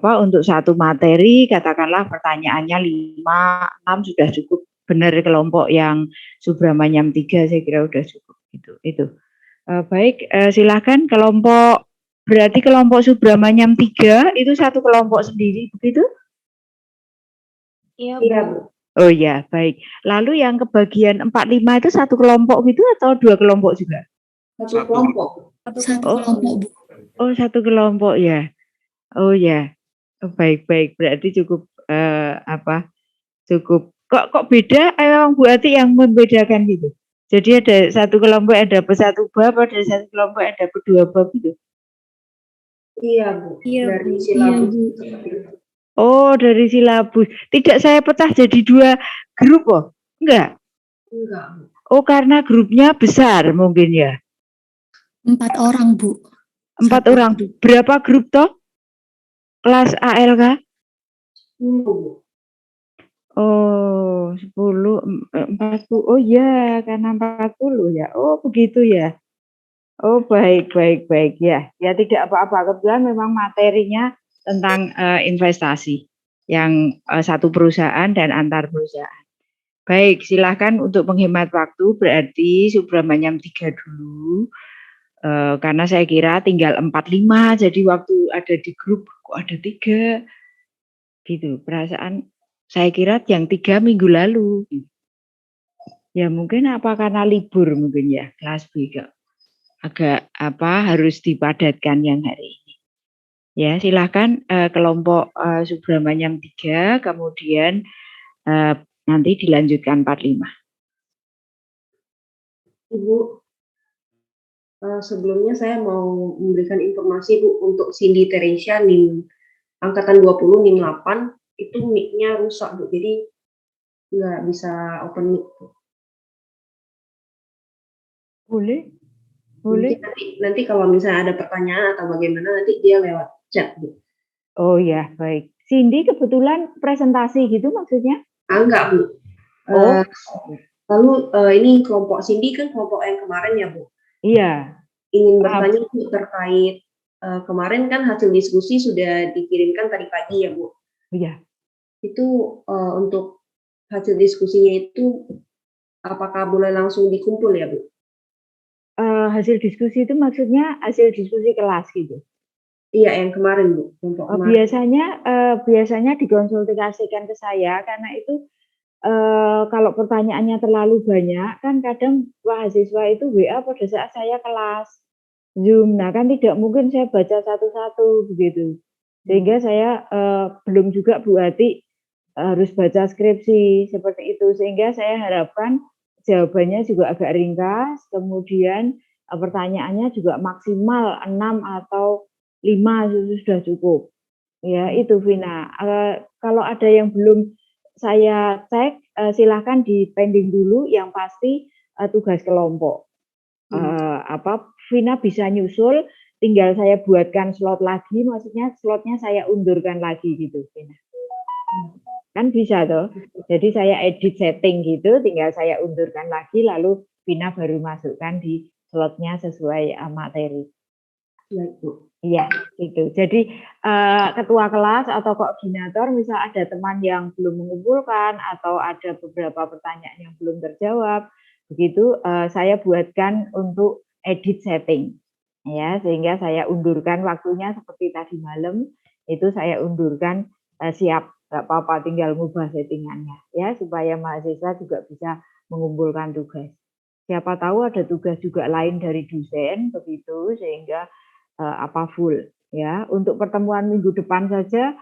untuk satu materi katakanlah pertanyaannya 5, 6 sudah cukup. Benar kelompok yang Subramanyam 3 saya kira sudah cukup itu. Baik, silakan berarti kelompok Subramanyam 3 itu satu kelompok sendiri begitu? Iya, Iya, Bu. Bu. Oh ya, baik. Lalu yang kebagian 4-5 itu satu kelompok gitu atau 2 kelompok juga? Satu kelompok. Satu kelompok, Bu. Oh, satu kelompok ya. Oh ya. Oh, baik. Berarti cukup cukup kok beda memang Bu Ati yang membedakan gitu. Jadi ada satu kelompok ada satu bab, ada satu kelompok ada kedua bab gitu. Iya, Bu. Iya, Dari Bu. silabus Iya, Bu. seperti itu. Oh, dari silabus. Tidak saya pecah jadi 2 grup oh? Enggak. Enggak, Bu. Oh, karena grupnya besar mungkin ya. 4 orang, Bu. 4 Satu orang. grup. Berapa grup toh? Kelas ALK? 10, Bu. Oh, 10, 40. Oh ya, karena 40 ya. Oh, begitu ya. Oh, baik ya. Ya tidak apa-apa. Kebetulan memang materinya tentang investasi yang satu perusahaan dan antar perusahaan. Baik, silahkan untuk menghemat waktu berarti Subramanyam 3 dulu. Karena saya kira tinggal 4-5 jadi waktu ada di grup kok ada 3 gitu. Perasaan saya kira yang 3 minggu lalu. Ya mungkin apa karena libur mungkin ya kelas B kok. Agak harus dipadatkan yang hari ini. Ya, silahkan kelompok Subramanyam 3 kemudian nanti dilanjutkan 45. Ibu, sebelumnya saya mau memberikan informasi Bu untuk Cindy Teresia NIM angkatan 20 NIM 8 itu mic-nya rusak Bu, jadi nggak bisa open mic. Boleh? Mungkin nanti kalau misalnya ada pertanyaan atau bagaimana nanti dia lewat chat Bu. Oh ya, baik. Cindy kebetulan presentasi gitu maksudnya? Enggak Bu. Oh. Lalu ini kelompok Cindy kan kelompok yang kemarin ya Bu. Iya. Ingin bertanya Bu terkait kemarin kan hasil diskusi sudah dikirimkan tadi pagi ya Bu. Iya. Itu untuk hasil diskusinya itu apakah boleh langsung dikumpul ya Bu? Hasil diskusi itu maksudnya hasil diskusi kelas gitu? Iya yang kemarin Bu. Biasanya dikonsultasikan ke saya karena itu kalau pertanyaannya terlalu banyak kan kadang mahasiswa itu WA pada saat saya kelas Zoom. Nah kan tidak mungkin saya baca satu-satu begitu. Sehingga saya belum juga Bu Ati harus baca skripsi seperti itu. Sehingga saya harapkan jawabannya juga agak ringkas, kemudian pertanyaannya juga maksimal 6 atau 5 sudah cukup. Ya itu Vina. Kalau ada yang belum saya cek, silahkan di-pending dulu yang pasti tugas kelompok. Vina bisa nyusul, tinggal saya buatkan slot lagi, maksudnya slotnya saya undurkan lagi gitu Vina. Kan bisa toh. Jadi saya edit setting gitu, tinggal saya undurkan lagi, lalu Vina baru masukkan di slotnya sesuai materi. Iya, gitu. Jadi ketua kelas atau koordinator misal ada teman yang belum mengumpulkan atau ada beberapa pertanyaan yang belum terjawab, begitu saya buatkan untuk edit setting, ya sehingga saya undurkan waktunya seperti tadi malam itu saya undurkan siap, nggak apa-apa tinggal ngubah settingannya, ya supaya mahasiswa juga bisa mengumpulkan tugas. Siapa tahu ada tugas juga lain dari dosen begitu sehingga full ya. Untuk pertemuan minggu depan saja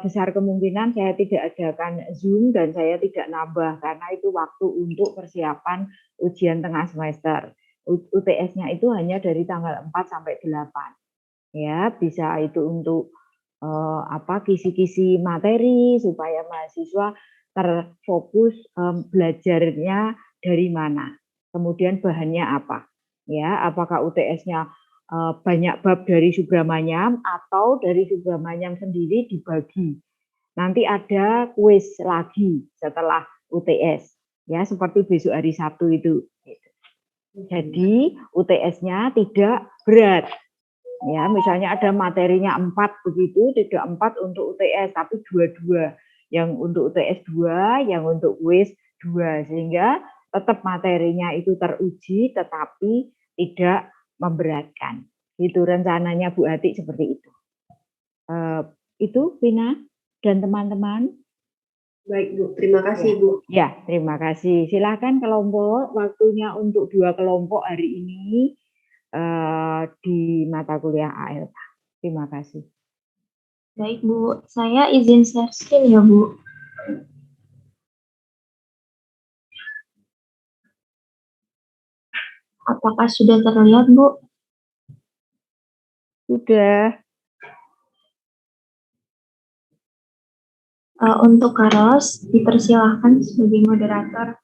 besar kemungkinan saya tidak adakan Zoom dan saya tidak nambah karena itu waktu untuk persiapan ujian tengah semester. UTS-nya itu hanya dari tanggal 4 sampai 8. Ya, bisa itu untuk kisi-kisi materi supaya mahasiswa terfokus belajarnya dari mana. Kemudian bahannya apa? Ya, apakah UTS-nya banyak bab dari Subramanyam atau dari Subramanyam sendiri dibagi. Nanti ada kuis lagi setelah UTS, ya seperti besok hari Sabtu itu. Jadi UTS-nya tidak berat, Ya, misalnya ada materinya 4 begitu, tidak 4 untuk UTS, tapi 2-2. Yang untuk UTS 2, yang untuk UIS 2. Sehingga tetap materinya itu teruji, tetapi tidak memberatkan. Itu rencananya Bu Hati seperti itu. Itu Vina dan teman-teman. Baik Bu, terima kasih Bu. Ya, terima kasih. Silakan kelompok, waktunya untuk 2 kelompok hari ini di mata kuliah ALPA. Terima kasih. Baik Bu, saya izin share screen ya Bu. Apakah sudah terlihat Bu? Sudah. Untuk Carlos, dipersilahkan sebagai moderator.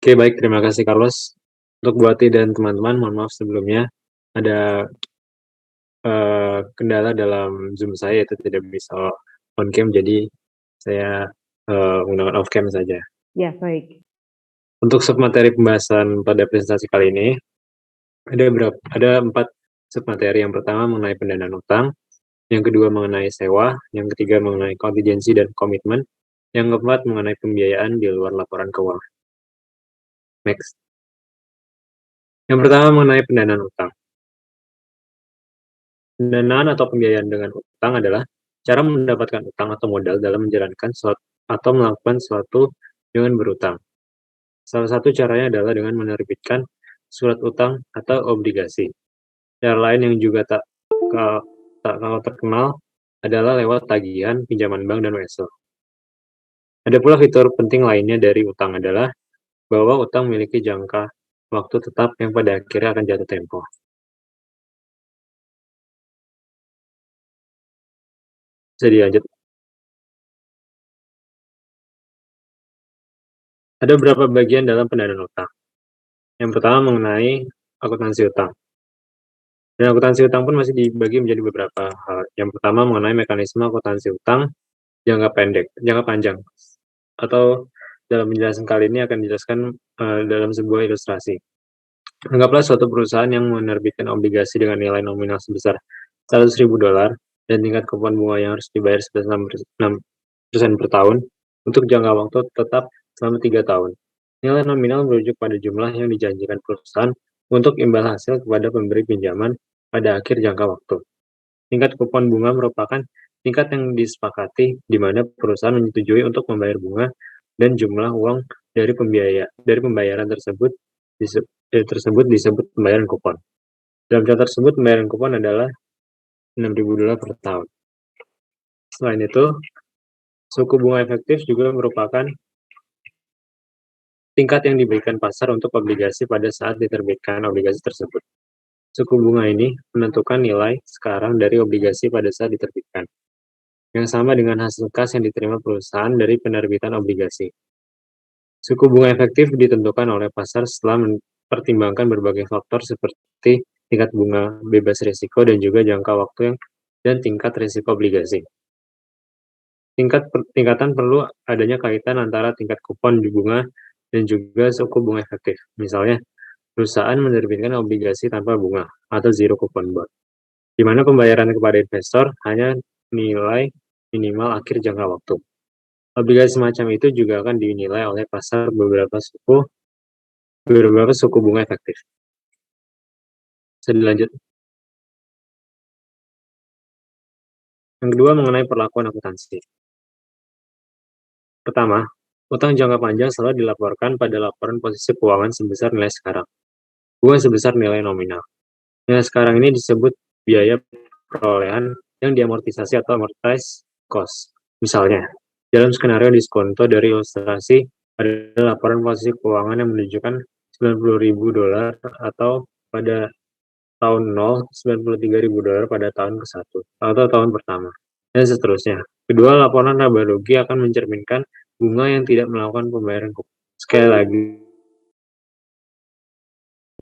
Oke, baik. Terima kasih, Carlos. Untuk Bu Ati dan teman-teman, mohon maaf sebelumnya ada kendala dalam Zoom saya, itu tidak bisa on cam, jadi saya menggunakan off cam saja. Ya, baik. Untuk submateri pembahasan pada presentasi kali ini, ada 4 submateri. Yang pertama mengenai pendanaan utang, yang kedua mengenai sewa, yang ketiga mengenai kontingensi dan komitmen, yang keempat mengenai pembiayaan di luar laporan keuangan. Next. Yang pertama mengenai pendanaan utang. Pendanaan atau pembiayaan dengan utang adalah cara mendapatkan utang atau modal dalam menjalankan atau melakukan sesuatu dengan berutang. Salah satu caranya adalah dengan menerbitkan surat utang atau obligasi. Cara lain yang juga tak kalah terkenal adalah lewat tagihan, pinjaman bank, dan WSO. Ada pula fitur penting lainnya dari utang adalah bahwa utang memiliki jangka waktu tetap yang pada akhirnya akan jatuh tempo. Bisa dilanjut. Ada beberapa bagian dalam pendanaan utang. Yang pertama mengenai akuntansi utang. Dan akuntansi utang pun masih dibagi menjadi beberapa hal. Yang pertama mengenai mekanisme akuntansi utang jangka panjang. Atau dalam penjelasan kali ini akan dijelaskan dalam sebuah ilustrasi. Anggaplah suatu perusahaan yang menerbitkan obligasi dengan nilai nominal sebesar $100.000 dan tingkat kupon bunga yang harus dibayar sebesar 6% per tahun untuk jangka waktu tetap selama 3 tahun. Nilai nominal merujuk pada jumlah yang dijanjikan perusahaan untuk imbal hasil kepada pemberi pinjaman pada akhir jangka waktu. Tingkat kupon bunga merupakan tingkat yang disepakati di mana perusahaan menyetujui untuk membayar bunga dan jumlah uang dari pembayaran tersebut disebut pembayaran kupon. Dalam contoh tersebut, pembayaran kupon adalah $6.000 per tahun. Selain itu, suku bunga efektif juga merupakan tingkat yang diberikan pasar untuk obligasi pada saat diterbitkan obligasi tersebut. Suku bunga ini menentukan nilai sekarang dari obligasi pada saat diterbitkan, yang sama dengan hasil kas yang diterima perusahaan dari penerbitan obligasi. Suku bunga efektif ditentukan oleh pasar setelah mempertimbangkan berbagai faktor seperti tingkat bunga bebas risiko dan juga jangka waktu dan tingkat risiko obligasi. Tingkatan perlu adanya kaitan antara tingkat kupon di bunga dan juga suku bunga efektif. Misalnya, perusahaan menerbitkan obligasi tanpa bunga atau zero coupon bond, di mana pembayaran kepada investor hanya nilai minimal akhir jangka waktu. Obligasi semacam itu juga akan dinilai oleh pasar beberapa suku bunga efektif. Bisa dilanjut. Yang kedua mengenai perlakuan akuntansi. Pertama, Utang jangka panjang selalu dilaporkan pada laporan posisi keuangan sebesar nilai sekarang. Bunga sebesar nilai nominal. Nilai sekarang ini disebut biaya perolehan yang diamortisasi atau amortized cost. Misalnya, dalam skenario diskonto dari ilustrasi ada laporan posisi keuangan yang menunjukkan $90.000 atau pada tahun 0, $93.000 pada tahun ke-1 atau tahun pertama, dan seterusnya. Kedua, laporan laba rugi akan mencerminkan bunga yang tidak melakukan pembayaran kupon. Sekali lagi,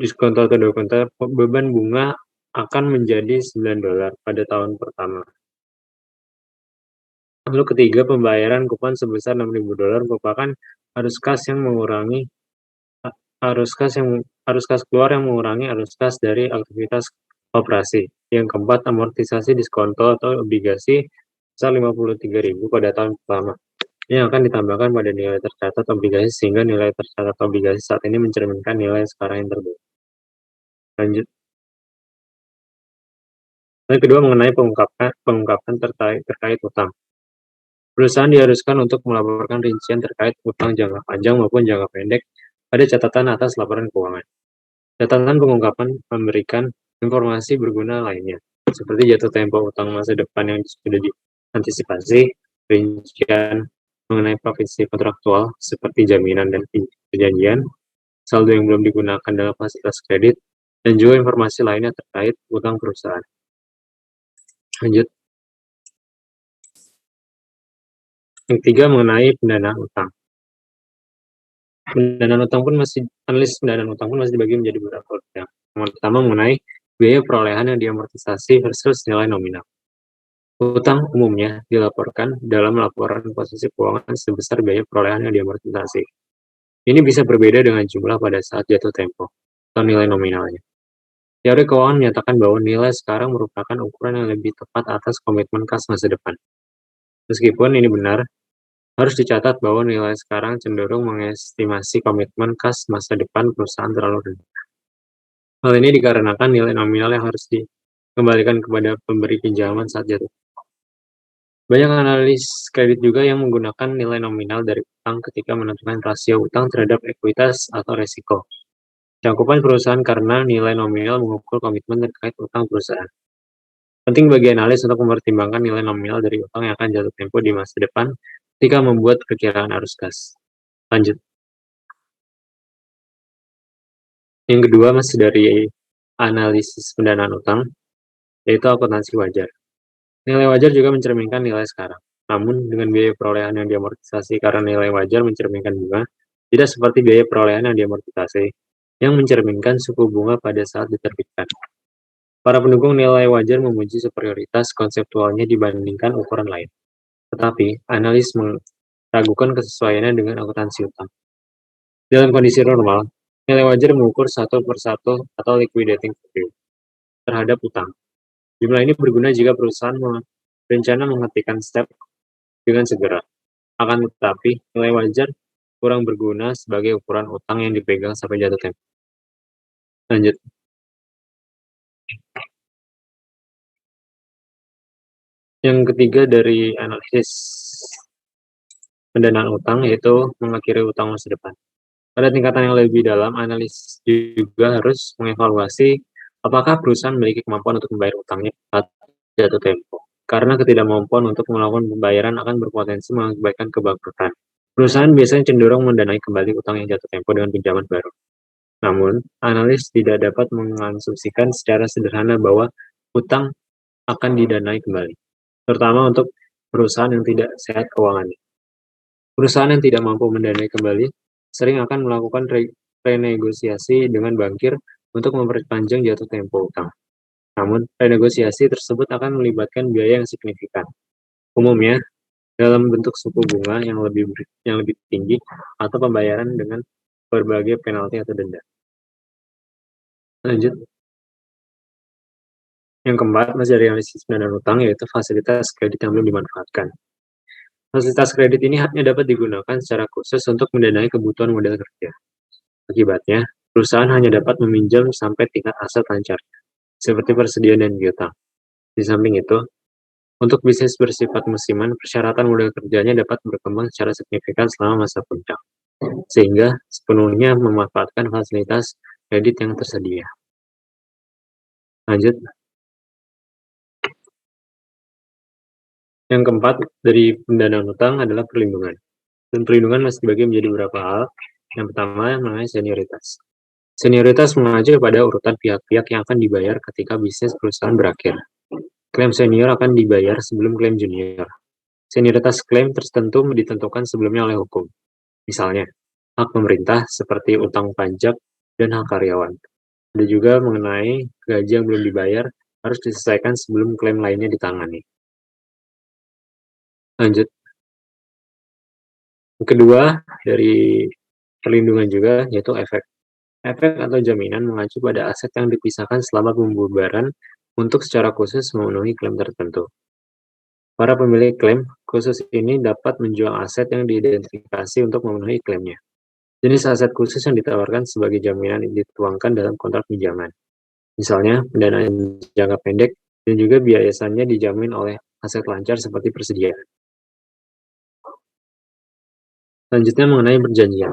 diskonto atau dekonto, beban bunga akan menjadi $9 pada tahun pertama. Lalu ketiga, pembayaran kupon sebesar $6.000 merupakan arus kas keluar yang mengurangi arus kas dari aktivitas operasi. Yang keempat, amortisasi diskonto atau obligasi sebesar $53.000 pada tahun pertama, yang akan ditambahkan pada nilai tercatat obligasi sehingga nilai tercatat obligasi saat ini mencerminkan nilai sekarang yang terbaik. Lanjut. Yang kedua, mengenai pengungkapan terkait utang. Perusahaan diharuskan untuk melaporkan rincian terkait utang jangka panjang maupun jangka pendek pada catatan atas laporan keuangan. Catatan pengungkapan memberikan informasi berguna lainnya, seperti jatuh tempo utang masa depan yang sudah diantisipasi, rincian mengenai provisi kontraktual seperti jaminan dan perjanjian, saldo yang belum digunakan dalam fasilitas kredit, dan juga informasi lainnya terkait utang perusahaan. Lanjut. Yang ketiga, mengenai pendanaan utang. Analis pendanaan utang pun masih dibagi menjadi beberapa bidang. Yang pertama, mengenai biaya perolehan yang diamortisasi versus nilai nominal. Utang umumnya dilaporkan dalam laporan posisi keuangan sebesar biaya perolehan yang diamortisasi. Ini bisa berbeda dengan jumlah pada saat jatuh tempo atau nilai nominalnya. Teori keuangan menyatakan bahwa nilai sekarang merupakan ukuran yang lebih tepat atas komitmen kas masa depan. Meskipun ini benar, harus dicatat bahwa nilai sekarang cenderung mengestimasi komitmen kas masa depan perusahaan terlalu rendah. Hal ini dikarenakan nilai nominal yang harus dikembalikan kepada pemberi pinjaman saat jatuh. Banyak analis kredit juga yang menggunakan nilai nominal dari utang ketika menentukan rasio utang terhadap ekuitas atau resiko. Cakupan perusahaan karena nilai nominal mengukur komitmen terkait utang perusahaan. Penting bagi analis untuk mempertimbangkan nilai nominal dari utang yang akan jatuh tempo di masa depan ketika membuat perkiraan arus kas. Lanjut. Yang kedua masih dari analisis pendanaan utang, yaitu akuntansi wajar. Nilai wajar juga mencerminkan nilai sekarang. Namun, dengan biaya perolehan yang diamortisasi karena nilai wajar mencerminkan bunga, tidak seperti biaya perolehan yang diamortisasi, yang mencerminkan suku bunga pada saat diterbitkan. Para pendukung nilai wajar memuji superioritas konseptualnya dibandingkan ukuran lain. Tetapi, analis meragukan kesesuaiannya dengan akuntansi utang. Dalam kondisi normal, nilai wajar mengukur satu persatu atau liquidating value terhadap utang. Jumlah ini berguna jika perusahaan berencana menghentikan step dengan segera. Akan tetapi, nilai wajar kurang berguna sebagai ukuran utang yang dipegang sampai jatuh tempo. Lanjut. Yang ketiga dari analisis pendanaan utang yaitu mengakhiri utang masa depan. Pada tingkatan yang lebih dalam, analis juga harus mengevaluasi apakah perusahaan memiliki kemampuan untuk membayar utangnya saat jatuh tempo. Karena ketidakmampuan untuk melakukan pembayaran akan berpotensi mengakibatkan kebangkrutan. Perusahaan biasanya cenderung mendanai kembali utang yang jatuh tempo dengan pinjaman baru. Namun, analis tidak dapat mengasumsikan secara sederhana bahwa utang akan didanai kembali, terutama untuk perusahaan yang tidak sehat keuangannya. Perusahaan yang tidak mampu mendanai kembali sering akan melakukan renegosiasi dengan bankir untuk memperpanjang jatuh tempo utang. Namun, renegosiasi tersebut akan melibatkan biaya yang signifikan. Umumnya, dalam bentuk suku bunga yang lebih tinggi atau pembayaran dengan berbagai penalti atau denda. Lanjut. Yang keempat, masih dari analisis pendanaan utang, yaitu fasilitas kredit yang belum dimanfaatkan. Fasilitas kredit ini hanya dapat digunakan secara khusus untuk mendanai kebutuhan modal kerja. Akibatnya, perusahaan hanya dapat meminjam sampai tingkat aset lancar, seperti persediaan dan piutang. Di samping itu, Untuk bisnis bersifat musiman, persyaratan modal kerjanya dapat berkembang secara signifikan selama masa puncak, sehingga sepenuhnya memanfaatkan fasilitas kredit yang tersedia. Lanjut. Yang keempat dari pendanaan utang adalah perlindungan. Dan perlindungan masih dibagi menjadi beberapa hal. Yang pertama mengenai senioritas. Senioritas mengacu pada urutan pihak-pihak yang akan dibayar ketika bisnis perusahaan berakhir. Klaim senior akan dibayar sebelum klaim junior. Senioritas klaim tertentu ditentukan sebelumnya oleh hukum. Misalnya, hak pemerintah seperti utang pajak dan hak karyawan. Ada juga mengenai gaji yang belum dibayar harus diselesaikan sebelum klaim lainnya ditangani. Lanjut. Yang kedua dari perlindungan juga yaitu efek. Efek atau jaminan mengacu pada aset yang dipisahkan selama pembubaran untuk secara khusus memenuhi klaim tertentu. Para pemilik klaim khusus ini dapat menjual aset yang diidentifikasi untuk memenuhi klaimnya. Jenis aset khusus yang ditawarkan sebagai jaminan dituangkan dalam kontrak pinjaman. Misalnya, pendanaan jangka pendek dan juga biasanya dijamin oleh aset lancar seperti persediaan. Selanjutnya mengenai perjanjian.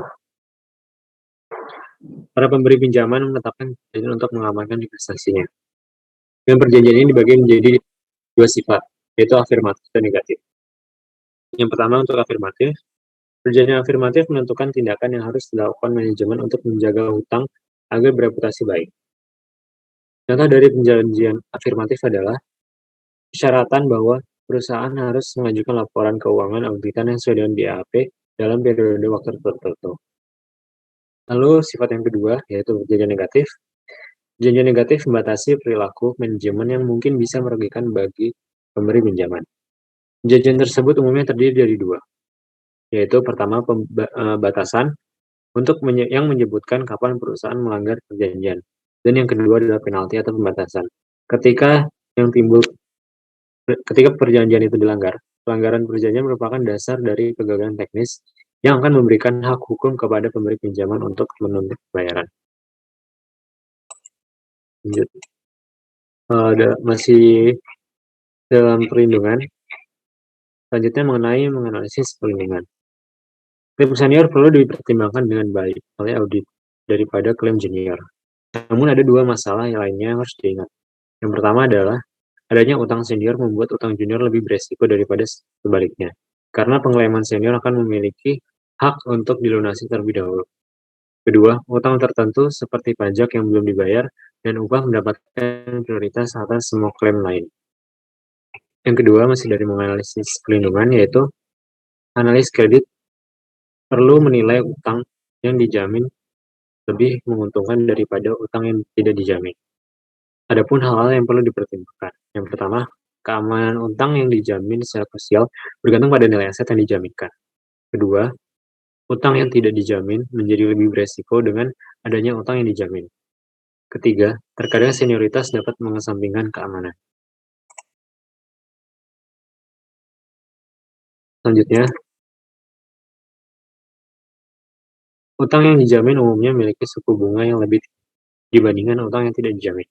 Para pemberi pinjaman menetapkan perjanjian untuk mengamankan investasinya. Dan perjanjian ini dibagi menjadi dua sifat, yaitu afirmatif dan negatif. Yang pertama untuk afirmatif, perjanjian afirmatif menentukan tindakan yang harus dilakukan manajemen untuk menjaga hutang agar bereputasi baik. Contoh dari perjanjian afirmatif adalah persyaratan bahwa perusahaan harus mengajukan laporan keuangan auditan yang sesuai dengan BAP dalam periode waktu tertentu. Lalu sifat yang kedua yaitu perjanjian negatif. Perjanjian negatif membatasi perilaku manajemen yang mungkin bisa merugikan bagi pemberi pinjaman. Perjanjian tersebut umumnya terdiri dari dua, yaitu pertama batasan untuk yang menyebutkan kapan perusahaan melanggar perjanjian, dan yang kedua adalah penalti atau pembatasan. Ketika perjanjian itu dilanggar, pelanggaran perjanjian merupakan dasar dari kegagalan teknis yang akan memberikan hak hukum kepada pemberi pinjaman untuk menuntut pembayaran. Lanjut. Masih dalam perlindungan, selanjutnya mengenai menganalisis perlindungan. Klaim senior perlu dipertimbangkan dengan baik oleh audit daripada klaim junior. Namun ada dua masalah yang lainnya yang harus diingat. Yang pertama adalah adanya utang senior membuat utang junior lebih beresiko daripada sebaliknya, karena penglaiman senior akan memiliki hak untuk dilunasi terlebih dahulu. Kedua, utang tertentu seperti pajak yang belum dibayar dan upah mendapatkan prioritas atas semua klaim lain. Yang kedua masih dari menganalisis perlindungan, yaitu analis kredit perlu menilai utang yang dijamin lebih menguntungkan daripada utang yang tidak dijamin. Adapun hal-hal yang perlu dipertimbangkan. Yang pertama, keamanan utang yang dijamin secara krusial bergantung pada nilai aset yang dijaminkan. Kedua, utang yang tidak dijamin menjadi lebih beresiko dengan adanya utang yang dijamin. Ketiga, terkadang senioritas dapat mengesampingkan keamanan. Selanjutnya, utang yang dijamin umumnya memiliki suku bunga yang lebih tinggi dibandingkan utang yang tidak dijamin,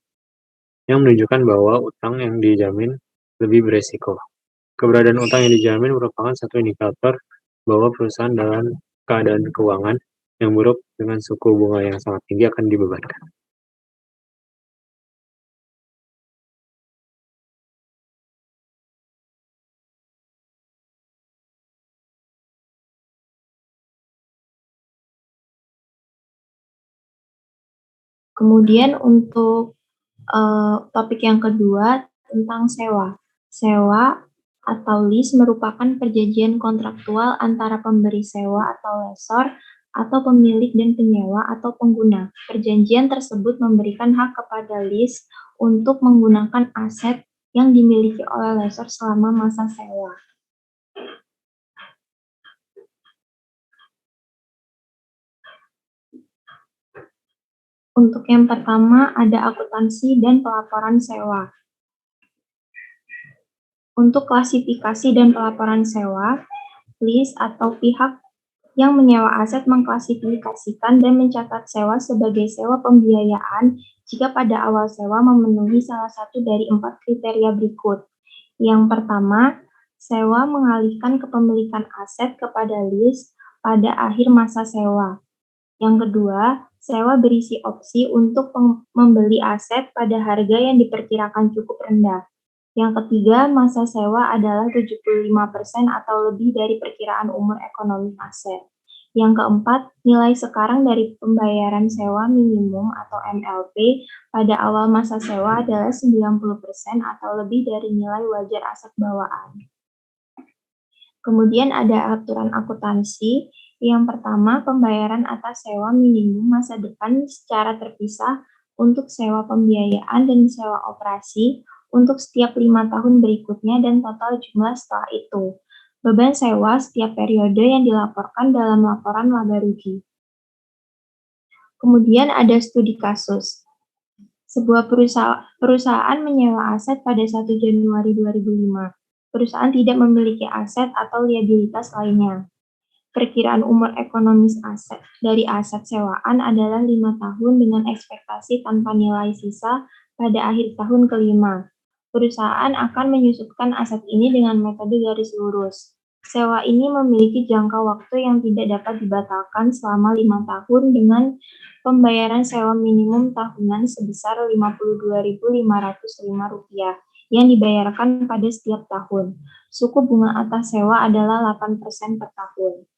yang menunjukkan bahwa utang yang dijamin lebih beresiko. Keberadaan utang yang dijamin merupakan satu indikator bahwa perusahaan dalam keadaan keuangan yang buruk dengan suku bunga yang sangat tinggi akan dibebankan. Kemudian untuk topik yang kedua tentang sewa. Sewa atau lease merupakan perjanjian kontraktual antara pemberi sewa atau lessor atau pemilik dan penyewa atau pengguna. Perjanjian tersebut memberikan hak kepada lease untuk menggunakan aset yang dimiliki oleh lessor selama masa sewa. Untuk yang pertama ada akuntansi dan pelaporan sewa. Untuk klasifikasi dan pelaporan sewa, lease atau pihak yang menyewa aset mengklasifikasikan dan mencatat sewa sebagai sewa pembiayaan jika pada awal sewa memenuhi salah satu dari 4 kriteria berikut, Yang pertama, sewa mengalihkan kepemilikan aset kepada lease pada akhir masa sewa. Yang kedua, sewa berisi opsi untuk membeli aset pada harga yang diperkirakan cukup rendah. Yang ketiga, masa sewa adalah 75% atau lebih dari perkiraan umur ekonomi aset. Yang keempat, nilai sekarang dari pembayaran sewa minimum atau MLP pada awal masa sewa adalah 90% atau lebih dari nilai wajar aset bawaan. Kemudian ada aturan akuntansi. Yang pertama, pembayaran atas sewa minimum masa depan secara terpisah untuk sewa pembiayaan dan sewa operasi untuk setiap 5 tahun berikutnya dan total jumlah setelah itu. Beban sewa setiap periode yang dilaporkan dalam laporan laba rugi. Kemudian ada studi kasus. Sebuah perusahaan menyewa aset pada 1 Januari 2005. Perusahaan tidak memiliki aset atau liabilitas lainnya. Perkiraan umur ekonomis aset dari aset sewaan adalah 5 tahun dengan ekspektasi tanpa nilai sisa pada akhir tahun kelima. Perusahaan akan menyusupkan aset ini dengan metode garis lurus. Sewa ini memiliki jangka waktu yang tidak dapat dibatalkan selama 5 tahun dengan pembayaran sewa minimum tahunan sebesar Rp52.505 yang dibayarkan pada setiap tahun. Suku bunga atas sewa adalah 8% per tahun.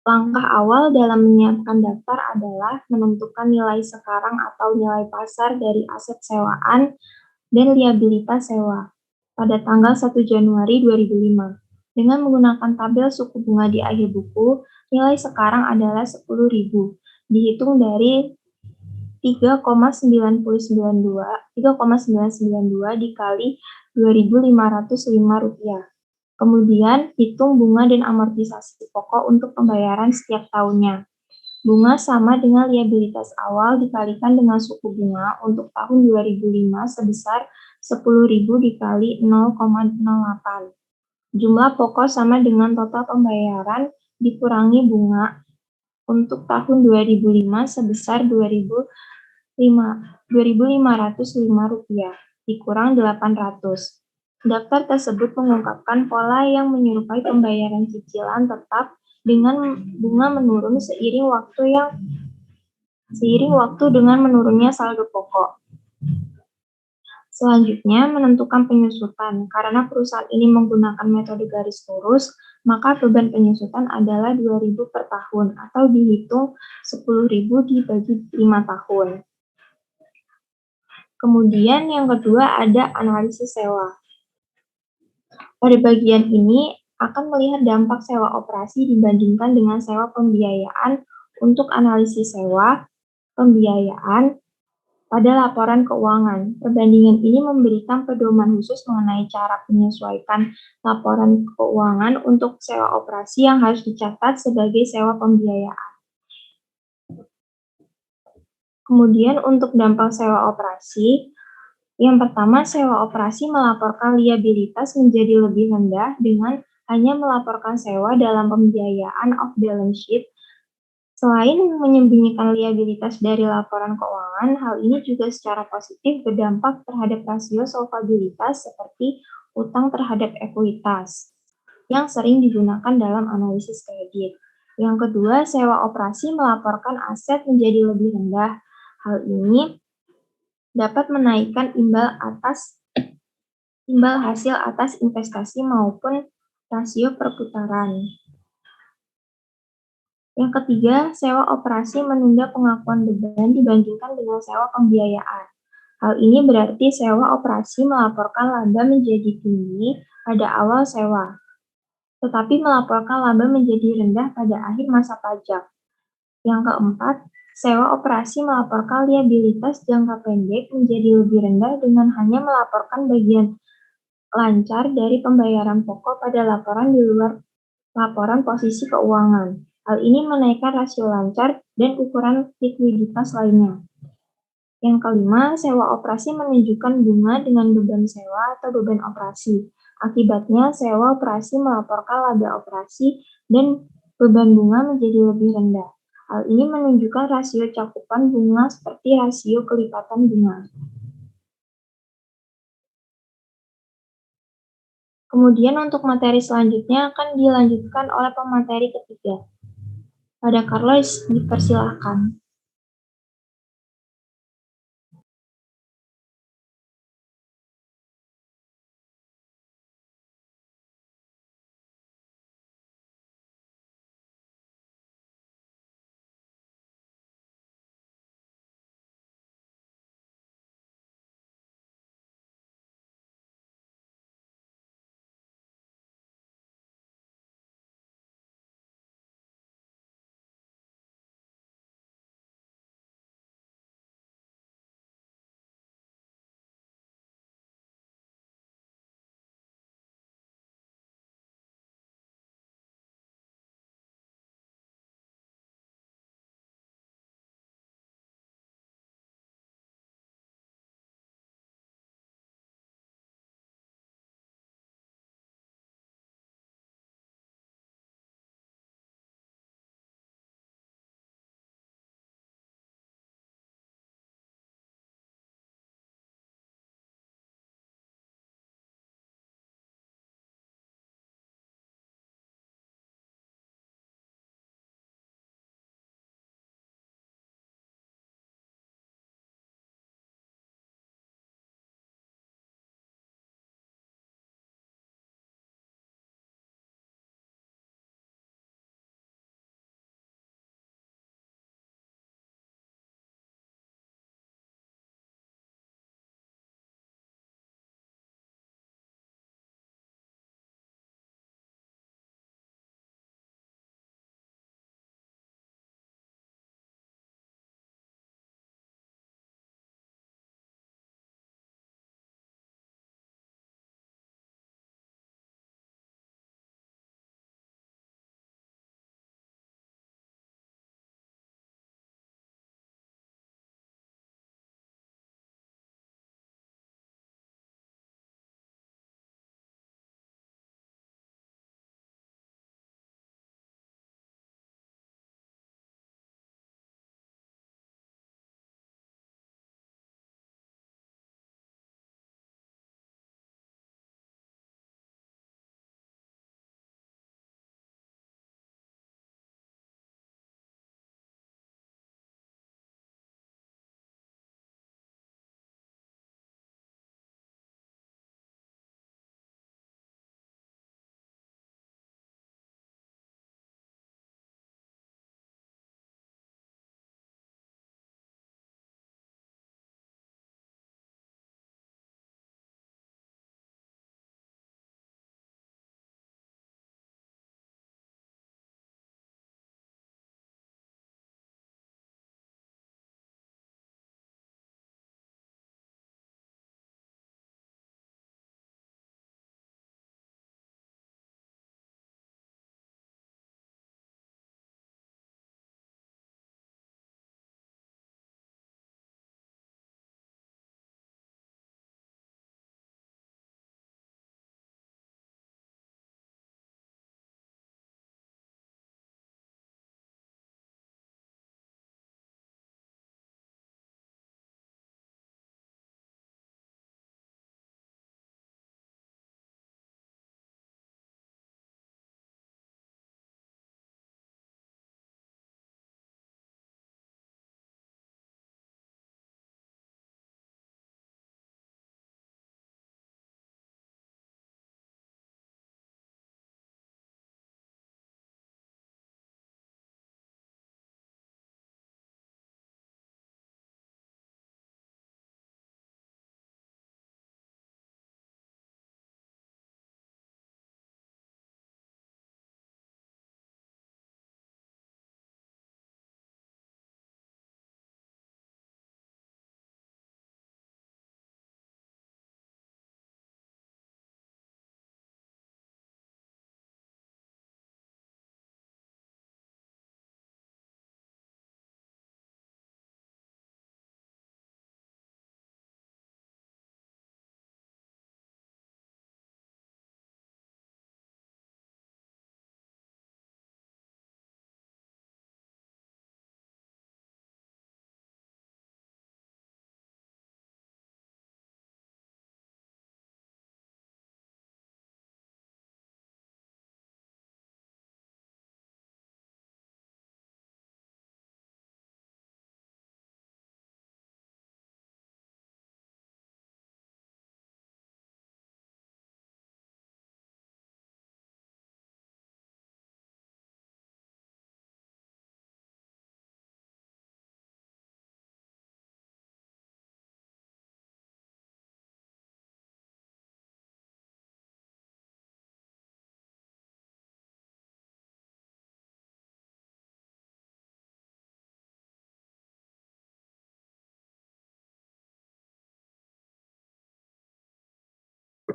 Langkah awal dalam menyiapkan daftar adalah menentukan nilai sekarang atau nilai pasar dari aset sewaan dan liabilitas sewa pada tanggal 1 Januari 2005. Dengan menggunakan tabel suku bunga di akhir buku, nilai sekarang adalah Rp10.000, dihitung dari 3,992 dikali Rp2.505. Kemudian, hitung bunga dan amortisasi pokok untuk pembayaran setiap tahunnya. Bunga sama dengan liabilitas awal dikalikan dengan suku bunga untuk tahun 2005 sebesar Rp10.000 dikali 0,08. Jumlah pokok sama dengan total pembayaran dikurangi bunga untuk tahun 2005 sebesar Rp2.505 dikurang 800. Daftar tersebut mengungkapkan pola yang menyerupai pembayaran cicilan tetap dengan bunga menurun seiring waktu dengan menurunnya saldo pokok. Selanjutnya, menentukan penyusutan. Karena perusahaan ini menggunakan metode garis lurus, maka beban penyusutan adalah Rp2.000 per tahun atau dihitung Rp10.000 dibagi 5 tahun. Kemudian yang kedua ada analisis sewa. Pada bagian ini akan melihat dampak sewa operasi dibandingkan dengan sewa pembiayaan untuk analisis sewa pembiayaan pada laporan keuangan. Perbandingan ini memberikan pedoman khusus mengenai cara menyesuaikan laporan keuangan untuk sewa operasi yang harus dicatat sebagai sewa pembiayaan. Kemudian untuk dampak sewa operasi, yang pertama, sewa operasi melaporkan liabilitas menjadi lebih rendah dengan hanya melaporkan sewa dalam pembiayaan off balance sheet. Selain menyembunyikan liabilitas dari laporan keuangan, hal ini juga secara positif berdampak terhadap rasio solvabilitas seperti utang terhadap ekuitas yang sering digunakan dalam analisis kredit. Yang kedua, sewa operasi melaporkan aset menjadi lebih rendah. Hal ini dapat menaikkan imbal hasil atas investasi maupun rasio perputaran. Yang ketiga, sewa operasi menunda pengakuan beban dibandingkan dengan sewa pembiayaan. Hal ini berarti sewa operasi melaporkan laba menjadi tinggi pada awal sewa, tetapi melaporkan laba menjadi rendah pada akhir masa pajak. Yang keempat, sewa operasi melaporkan liabilitas jangka pendek menjadi lebih rendah dengan hanya melaporkan bagian lancar dari pembayaran pokok pada laporan di luar laporan posisi keuangan. Hal ini menaikkan rasio lancar dan ukuran likuiditas lainnya. Yang kelima, sewa operasi menunjukkan bunga dengan beban sewa atau beban operasi. Akibatnya, sewa operasi melaporkan laba operasi dan beban bunga menjadi lebih rendah. Hal ini menunjukkan rasio cakupan bunga seperti rasio kelipatan bunga. Kemudian untuk materi selanjutnya akan dilanjutkan oleh pemateri ketiga. Pada Carlos, dipersilahkan.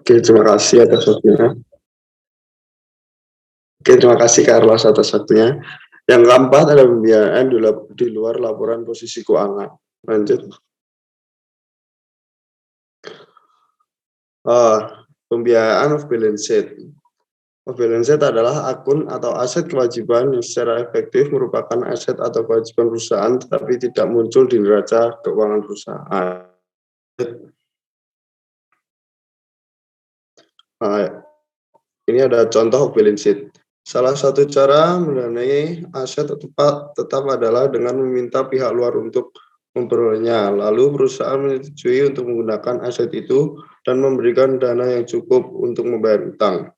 Oke, terima kasih atas waktunya. Oke, terima kasih Carlos atas waktunya. Yang keempat ada pembiayaan di luar laporan posisi keuangan. Lanjut. Pembiayaan off balance sheet. Off balance sheet adalah akun atau aset kewajiban yang secara efektif merupakan aset atau kewajiban perusahaan tetapi tidak muncul di neraca keuangan perusahaan. Ini ada contoh off balance sheet. Salah satu cara mendanai aset tetap adalah dengan meminta pihak luar untuk memperolehnya. Lalu perusahaan menyetujui untuk menggunakan aset itu dan memberikan dana yang cukup untuk membayar utang.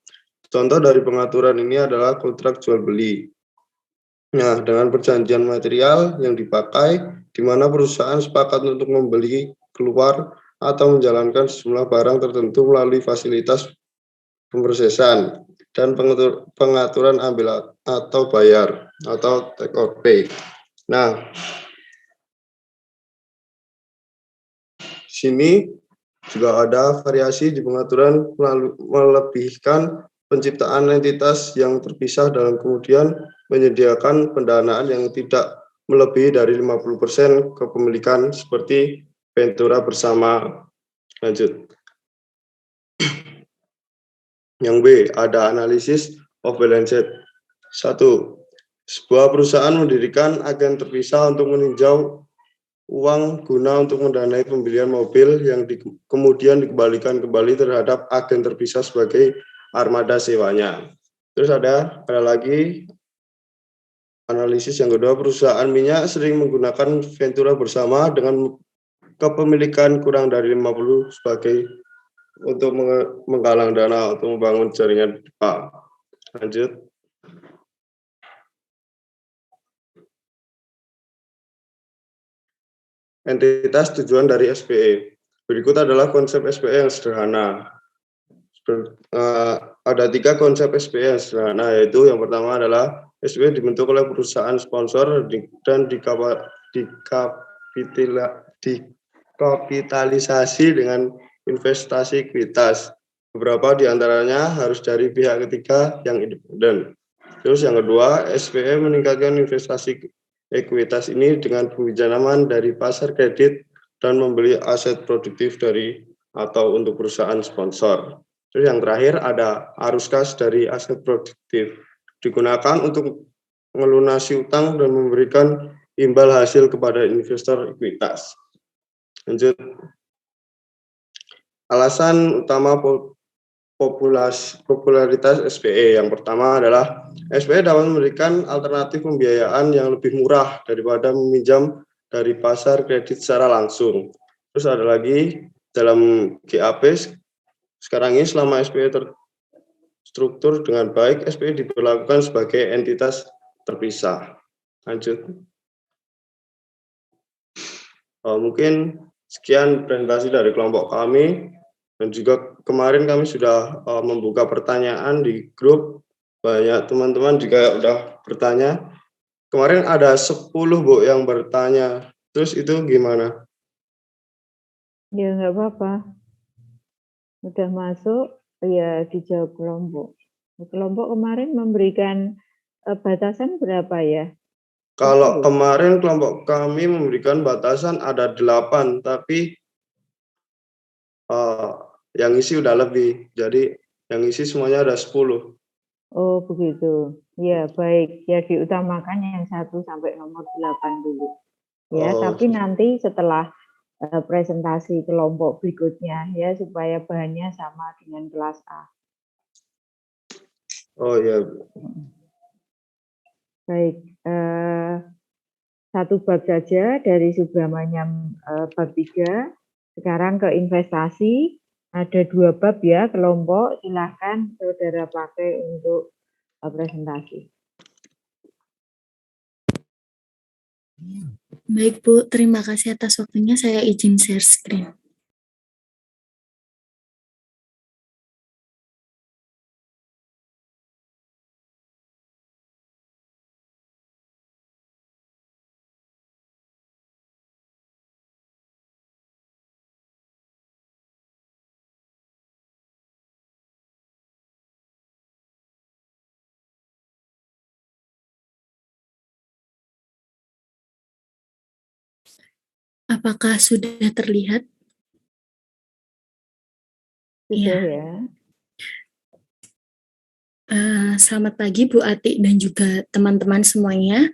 Contoh dari pengaturan ini adalah kontrak jual beli. Nah, dengan perjanjian material yang dipakai, di mana perusahaan sepakat untuk membeli keluar atau menjalankan sejumlah barang tertentu melalui fasilitas pemrosesan dan pengaturan ambil atau bayar atau take or pay. Nah, sini juga ada variasi di pengaturan melebihkan penciptaan entitas yang terpisah dalam kemudian menyediakan pendanaan yang tidak melebihi dari 50% kepemilikan seperti Ventura bersama. Lanjut. Yang B, ada analisis of balance sheet. 1. Sebuah perusahaan mendirikan agen terpisah untuk meninjau uang guna untuk mendanai pembelian mobil yang kemudian dikembalikan kembali terhadap agen terpisah sebagai armada sewanya. Terus ada lagi analisis yang kedua, perusahaan minyak sering menggunakan Ventura bersama dengan kepemilikan kurang dari 50 sebagai untuk menggalang dana untuk membangun jaringan pipa. Lanjut. Entitas tujuan dari SPE. Berikut adalah konsep SPE yang sederhana. Ada 3 konsep SPE yang sederhana, yaitu yang pertama adalah SPE dibentuk oleh perusahaan sponsor dan dikapitalisasi dengan investasi ekuitas. Beberapa di antaranya harus dari pihak ketiga yang independen. Terus yang kedua, SPE meningkatkan investasi ekuitas ini dengan pinjaman dari pasar kredit dan membeli aset produktif dari atau untuk perusahaan sponsor. Terus yang terakhir ada arus kas dari aset produktif, digunakan untuk melunasi utang dan memberikan imbal hasil kepada investor ekuitas. Lanjut. Alasan utama popularitas SPE. Yang pertama adalah SPE dapat memberikan alternatif pembiayaan yang lebih murah daripada meminjam dari pasar kredit secara langsung. Terus ada lagi dalam GAP sekarang ini selama SPE terstruktur dengan baik, SPE diperlakukan sebagai entitas terpisah. Lanjut. Mungkin sekian presentasi dari kelompok kami. Dan juga kemarin kami sudah membuka pertanyaan di grup. Banyak teman-teman juga udah bertanya. Kemarin ada 10 Bu yang bertanya. Terus itu gimana? Ya nggak apa-apa. Udah masuk, ya dijawab kelompok. Kelompok kemarin memberikan batasan berapa ya? Kalau kemarin kelompok kami memberikan batasan ada 8, tapi yang isi udah lebih. Jadi yang isi semuanya ada 10. Oh begitu. Ya baik. Ya diutamakan yang 1 sampai nomor 8 dulu. Ya, tapi nanti setelah presentasi kelompok berikutnya ya supaya bahannya sama dengan kelas A. Oh ya. Baik. 1 bab saja dari Subramanyam bab 3. Sekarang ke investasi. Ada 2 bab ya, kelompok. Silahkan saudara pakai untuk presentasi. Baik Bu, terima kasih atas waktunya. Saya izin share screen. Apakah sudah terlihat? Sudah Iya. ya. Selamat pagi Bu Ati dan juga teman-teman semuanya.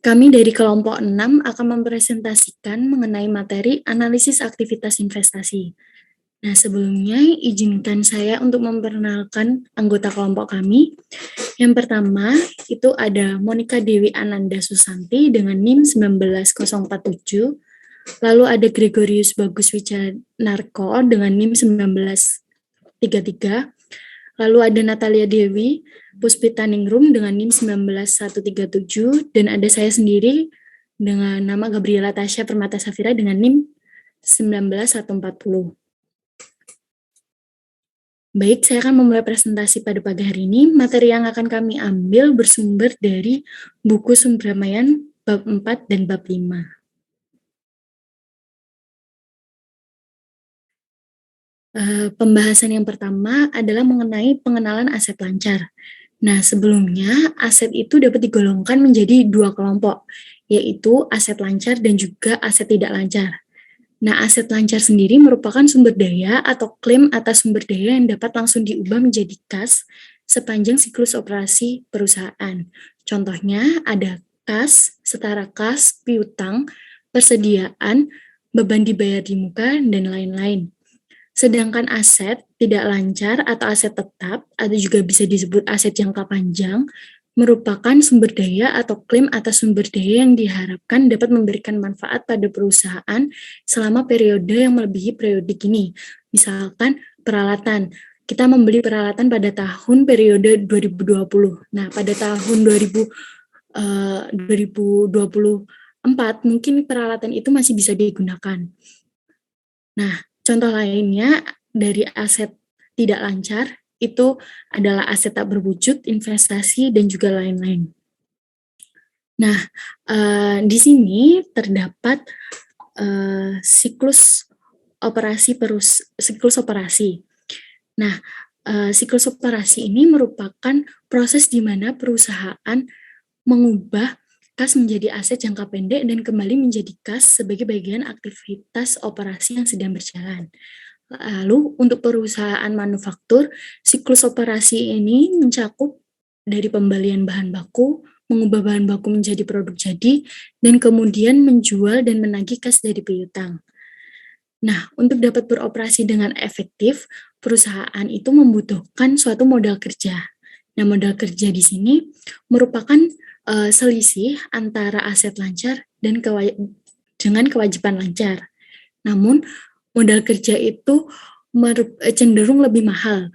Kami dari kelompok 6 akan mempresentasikan mengenai materi analisis aktivitas investasi. Nah, sebelumnya izinkan saya untuk memperkenalkan anggota kelompok kami. Yang pertama, itu ada Monica Dewi Ananda Susanti dengan NIM 19047. Lalu ada Gregorius Bagus Wijanarko dengan NIM 1933. Lalu ada Natalia Dewi Puspitaningrum dengan NIM 19137. Dan ada saya sendiri dengan nama Gabriela Tasya Permata Safira dengan NIM 19140. Baik, saya akan memulai presentasi pada pagi hari ini. Materi yang akan kami ambil bersumber dari buku Sumberamayan bab 4 dan bab 5. Pembahasan yang pertama adalah mengenai pengenalan aset lancar. Nah, sebelumnya aset itu dapat digolongkan menjadi dua kelompok, yaitu aset lancar dan juga aset tidak lancar. Nah, aset lancar sendiri merupakan sumber daya atau klaim atas sumber daya yang dapat langsung diubah menjadi kas sepanjang siklus operasi perusahaan. Contohnya ada kas, setara kas, piutang, persediaan, beban dibayar di muka, dan lain-lain. Sedangkan aset tidak lancar atau aset tetap, atau juga bisa disebut aset jangka panjang, merupakan sumber daya atau klaim atas sumber daya yang diharapkan dapat memberikan manfaat pada perusahaan selama periode yang melebihi periodik ini. Misalkan peralatan, kita membeli peralatan pada tahun periode 2020. Nah, pada tahun 2024 mungkin peralatan itu masih bisa digunakan. Nah, contoh lainnya dari aset tidak lancar itu adalah aset tak berwujud, investasi, dan juga lain-lain. Nah, di sini terdapat siklus operasi. Nah, siklus operasi ini merupakan proses di mana perusahaan mengubah kas menjadi aset jangka pendek dan kembali menjadi kas sebagai bagian aktivitas operasi yang sedang berjalan. Lalu untuk perusahaan manufaktur, siklus operasi ini mencakup dari pembelian bahan baku, mengubah bahan baku menjadi produk jadi, dan kemudian menjual dan menagih kas dari piutang. Nah, untuk dapat beroperasi dengan efektif, perusahaan itu membutuhkan suatu modal kerja. Nah, modal kerja di sini merupakan selisih antara aset lancar dan dengan kewajiban lancar. Namun, modal kerja itu cenderung lebih mahal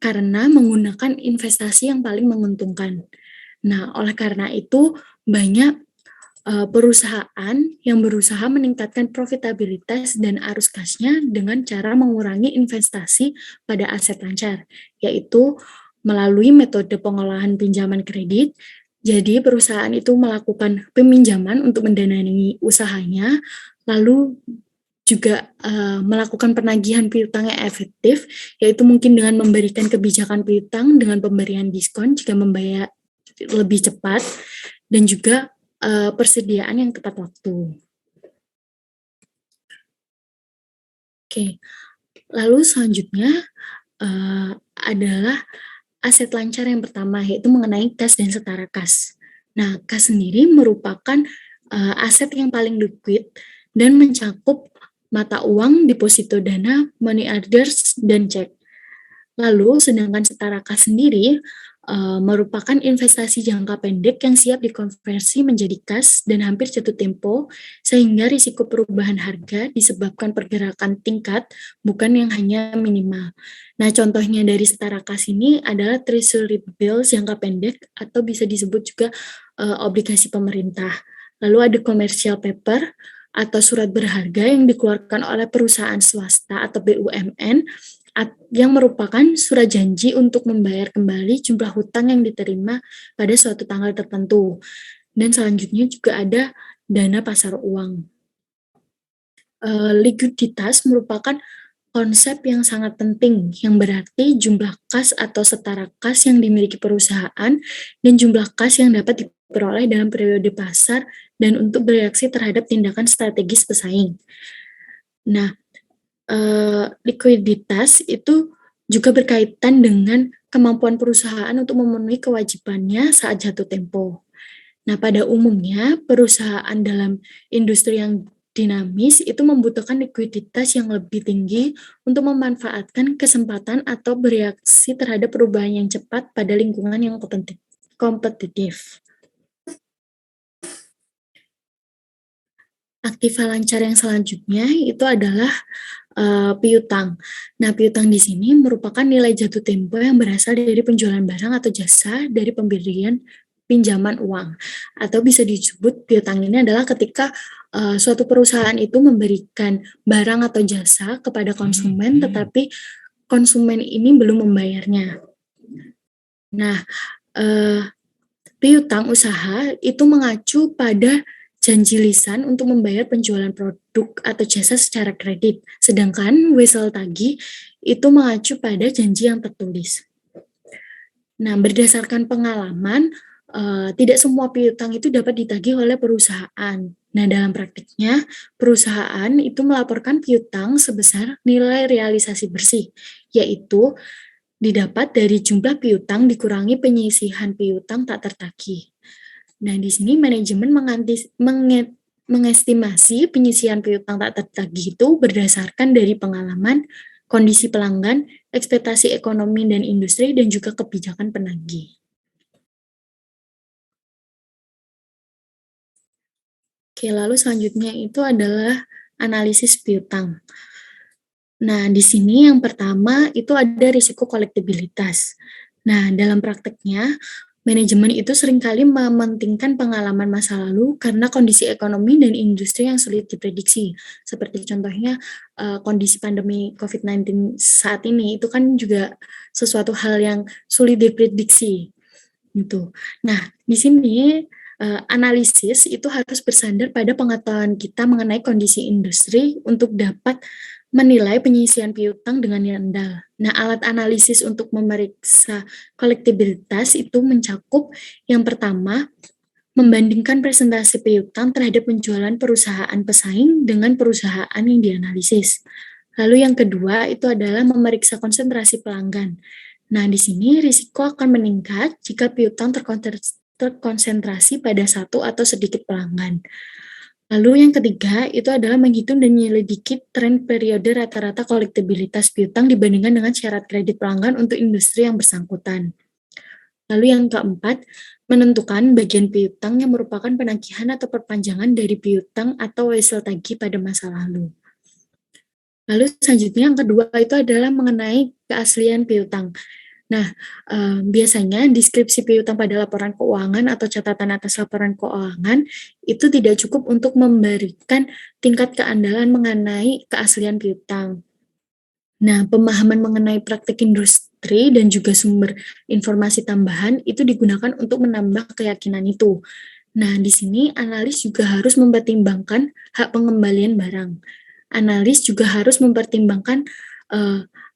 karena menggunakan investasi yang paling menguntungkan. Nah, oleh karena itu banyak perusahaan yang berusaha meningkatkan profitabilitas dan arus kasnya dengan cara mengurangi investasi pada aset lancar, yaitu melalui metode pengolahan pinjaman kredit. Jadi perusahaan itu melakukan peminjaman untuk mendanai usahanya, lalu juga melakukan penagihan piutang yang efektif, yaitu mungkin dengan memberikan kebijakan piutang dengan pemberian diskon jika membayar lebih cepat, dan juga persediaan yang tepat waktu. Oke, lalu selanjutnya adalah aset lancar yang pertama, yaitu mengenai kas dan setara kas. Nah, kas sendiri merupakan aset yang paling liquid dan mencakup mata uang, deposito dana, money orders, dan cek. Lalu, sedangkan setara kas sendiri merupakan investasi jangka pendek yang siap dikonversi menjadi kas dan hampir jatuh tempo, sehingga risiko perubahan harga disebabkan pergerakan tingkat, bukan yang hanya minimal. Nah, contohnya dari setara kas ini adalah treasury bills jangka pendek, atau bisa disebut juga obligasi pemerintah. Lalu ada commercial paper, atau surat berharga yang dikeluarkan oleh perusahaan swasta atau BUMN, yang merupakan surat janji untuk membayar kembali jumlah hutang yang diterima pada suatu tanggal tertentu. Dan selanjutnya juga ada dana pasar uang. Likuiditas merupakan konsep yang sangat penting, yang berarti jumlah kas atau setara kas yang dimiliki perusahaan dan jumlah kas yang dapat diperoleh dalam periode pasar dan untuk bereaksi terhadap tindakan strategis pesaing. Nah, likuiditas itu juga berkaitan dengan kemampuan perusahaan untuk memenuhi kewajibannya saat jatuh tempo. Nah, pada umumnya perusahaan dalam industri yang dinamis itu membutuhkan likuiditas yang lebih tinggi untuk memanfaatkan kesempatan atau bereaksi terhadap perubahan yang cepat pada lingkungan yang kompetitif. Aktiva lancar yang selanjutnya itu adalah piutang. Nah, piutang di sini merupakan nilai jatuh tempo yang berasal dari penjualan barang atau jasa dari pemberian pinjaman uang. Atau bisa disebut piutang ini adalah ketika suatu perusahaan itu memberikan barang atau jasa kepada konsumen, tetapi konsumen ini belum membayarnya. Nah, piutang usaha itu mengacu pada janji lisan untuk membayar penjualan produk atau jasa secara kredit, sedangkan wesel tagih itu mengacu pada janji yang tertulis. Nah, berdasarkan pengalaman, tidak semua piutang itu dapat ditagih oleh perusahaan. Nah, dalam praktiknya, perusahaan itu melaporkan piutang sebesar nilai realisasi bersih, yaitu didapat dari jumlah piutang dikurangi penyisihan piutang tak tertagih. Nah, di sini manajemen mengestimasi penyisihan piutang tak tertagih itu berdasarkan dari pengalaman, kondisi pelanggan, ekspektasi ekonomi dan industri, dan juga kebijakan penagih. Oke, lalu selanjutnya itu adalah analisis piutang. Nah, di sini yang pertama itu ada risiko kolektibilitas. Nah, dalam prakteknya, manajemen itu seringkali mementingkan pengalaman masa lalu karena kondisi ekonomi dan industri yang sulit diprediksi. Seperti contohnya kondisi pandemi COVID-19 saat ini, itu kan juga sesuatu hal yang sulit diprediksi. Gitu. Nah, di sini analisis itu harus bersandar pada pengetahuan kita mengenai kondisi industri untuk dapat menilai penyisian piutang dengan andal. Nah, alat analisis untuk memeriksa kolektibilitas itu mencakup yang pertama, membandingkan presentasi piutang terhadap penjualan perusahaan pesaing dengan perusahaan yang dianalisis. Lalu yang kedua itu adalah memeriksa konsentrasi pelanggan. Nah, di sini risiko akan meningkat jika piutang terkonsentrasi pada satu atau sedikit pelanggan. Lalu yang ketiga itu adalah menghitung dan menyelidiki tren periode rata-rata kolektibilitas piutang dibandingkan dengan syarat kredit pelanggan untuk industri yang bersangkutan. Lalu yang keempat, menentukan bagian piutang yang merupakan penagihan atau perpanjangan dari piutang atau wesel tagih pada masa lalu. Lalu selanjutnya yang kedua itu adalah mengenai keaslian piutang. Nah, biasanya deskripsi piutang pada laporan keuangan atau catatan atas laporan keuangan itu tidak cukup untuk memberikan tingkat keandalan mengenai keaslian piutang. Nah, pemahaman mengenai praktik industri dan juga sumber informasi tambahan itu digunakan untuk menambah keyakinan itu. Nah, di sini analis juga harus mempertimbangkan hak pengembalian barang. Analis juga harus mempertimbangkan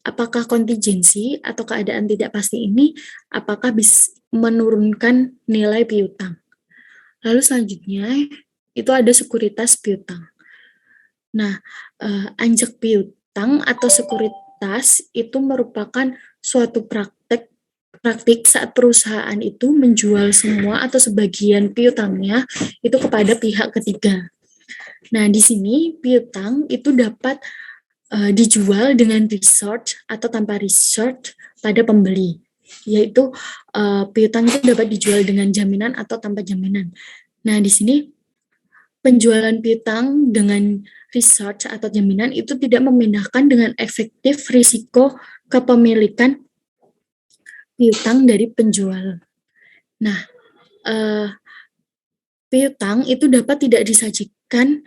apakah kontingensi atau keadaan tidak pasti ini apakah bisa menurunkan nilai piutang. Lalu selanjutnya itu ada sekuritas piutang. Nah, anjak piutang atau sekuritas itu merupakan suatu praktik saat perusahaan itu menjual semua atau sebagian piutangnya itu kepada pihak ketiga. Nah, di sini piutang itu dapat dijual dengan resort atau tanpa resort pada pembeli, yaitu piutang itu dapat dijual dengan jaminan atau tanpa jaminan. Nah, di sini penjualan piutang dengan resort atau jaminan itu tidak memindahkan dengan efektif risiko kepemilikan piutang dari penjual. Nah, piutang itu dapat tidak disajikan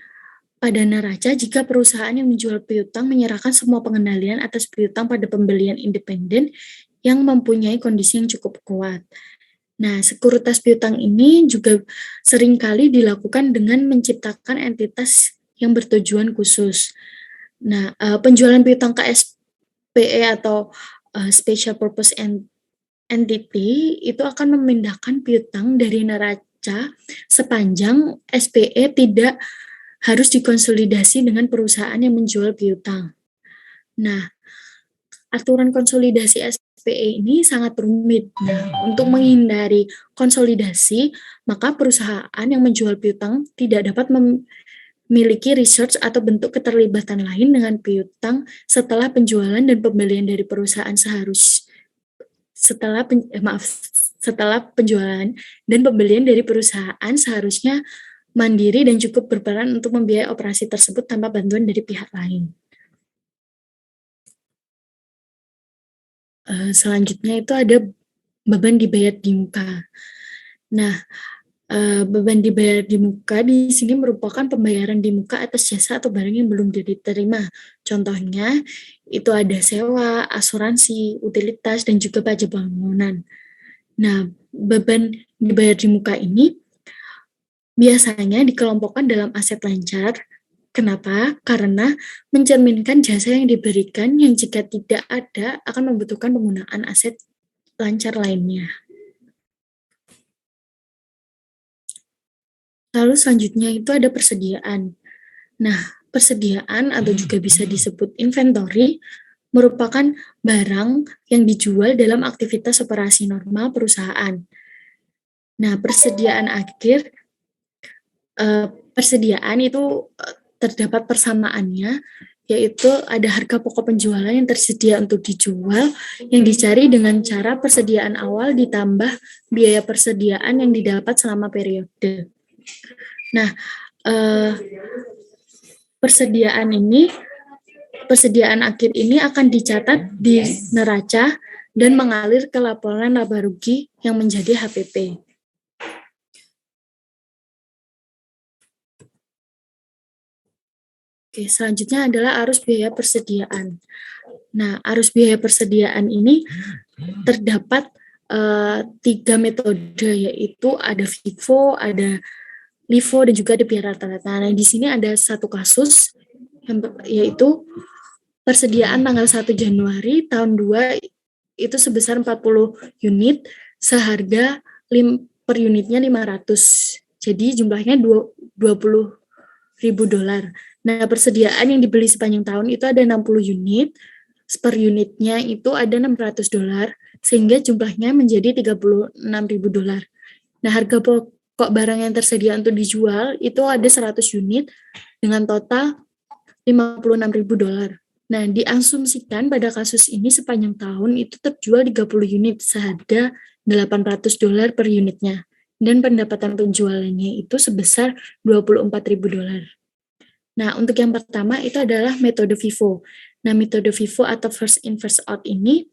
pada neraca jika perusahaan yang menjual piutang menyerahkan semua pengendalian atas piutang pada pembelian independen yang mempunyai kondisi yang cukup kuat. Nah, sekuritas piutang ini juga seringkali dilakukan dengan menciptakan entitas yang bertujuan khusus. Nah, penjualan piutang KSPE atau Special Purpose Entity itu akan memindahkan piutang dari neraca neraca sepanjang SPE tidak harus dikonsolidasi dengan perusahaan yang menjual piutang. Nah, aturan konsolidasi SPE ini sangat rumit. Nah, untuk menghindari konsolidasi, maka perusahaan yang menjual piutang tidak dapat memiliki research atau bentuk keterlibatan lain dengan piutang setelah penjualan dan pembelian dari perusahaan setelah penjualan dan pembelian dari perusahaan seharusnya mandiri dan cukup berperan untuk membiayai operasi tersebut tanpa bantuan dari pihak lain. Selanjutnya itu ada beban dibayar di muka. Nah, beban dibayar di muka di sini merupakan pembayaran di muka atas jasa atau barang yang belum diterima. Contohnya itu ada sewa, asuransi, utilitas, dan juga pajak bangunan. Nah, beban dibayar di muka ini biasanya dikelompokkan dalam aset lancar. Kenapa? Karena mencerminkan jasa yang diberikan yang jika tidak ada akan membutuhkan penggunaan aset lancar lainnya. Lalu selanjutnya itu ada persediaan. Nah, persediaan atau juga bisa disebut inventory merupakan barang yang dijual dalam aktivitas operasi normal perusahaan. Nah, persediaan itu terdapat persamaannya, yaitu ada harga pokok penjualan yang tersedia untuk dijual yang dicari dengan cara persediaan awal ditambah biaya persediaan yang didapat selama periode. Nah, persediaan akhir ini akan dicatat di neraca dan mengalir ke laporan laba rugi yang menjadi HPP. Oke, selanjutnya adalah arus biaya persediaan. Nah, arus biaya persediaan ini terdapat 3 metode, yaitu ada FIFO, ada LIFO, dan juga ada biaya rata-rata. Nah, di sini ada satu kasus, yaitu persediaan tanggal 1 Januari tahun 2 itu sebesar 40 unit, seharga per unitnya 500. Jadi jumlahnya $20.000. Nah, persediaan yang dibeli sepanjang tahun itu ada 60 unit, per unitnya itu ada $600, sehingga jumlahnya menjadi $36.000. Nah, harga pokok barang yang tersedia untuk dijual itu ada 100 unit dengan total $56.000. Nah, diasumsikan pada kasus ini sepanjang tahun itu terjual 30 unit seharga $800 per unitnya. Dan pendapatan penjualannya itu sebesar $24.000. Nah, untuk yang pertama itu adalah metode FIFO. Nah, metode FIFO atau first in first out ini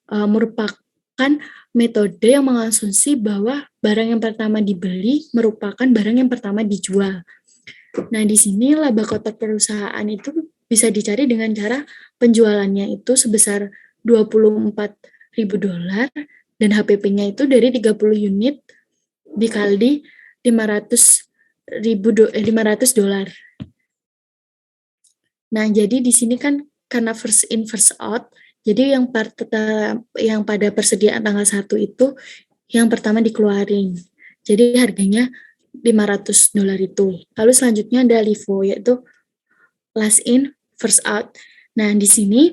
merupakan metode yang mengasumsi bahwa barang yang pertama dibeli merupakan barang yang pertama dijual. Nah, di sini laba kotak perusahaan itu bisa dicari dengan cara penjualannya itu sebesar $24.000 dan HPP-nya itu dari 30 unit dikali $500. Nah, jadi di sini kan karena first in first out, jadi yang pada persediaan tanggal 1 itu yang pertama dikeluarin. Jadi harganya $500 itu. Lalu selanjutnya ada LIFO, yaitu last in first out. Nah, di sini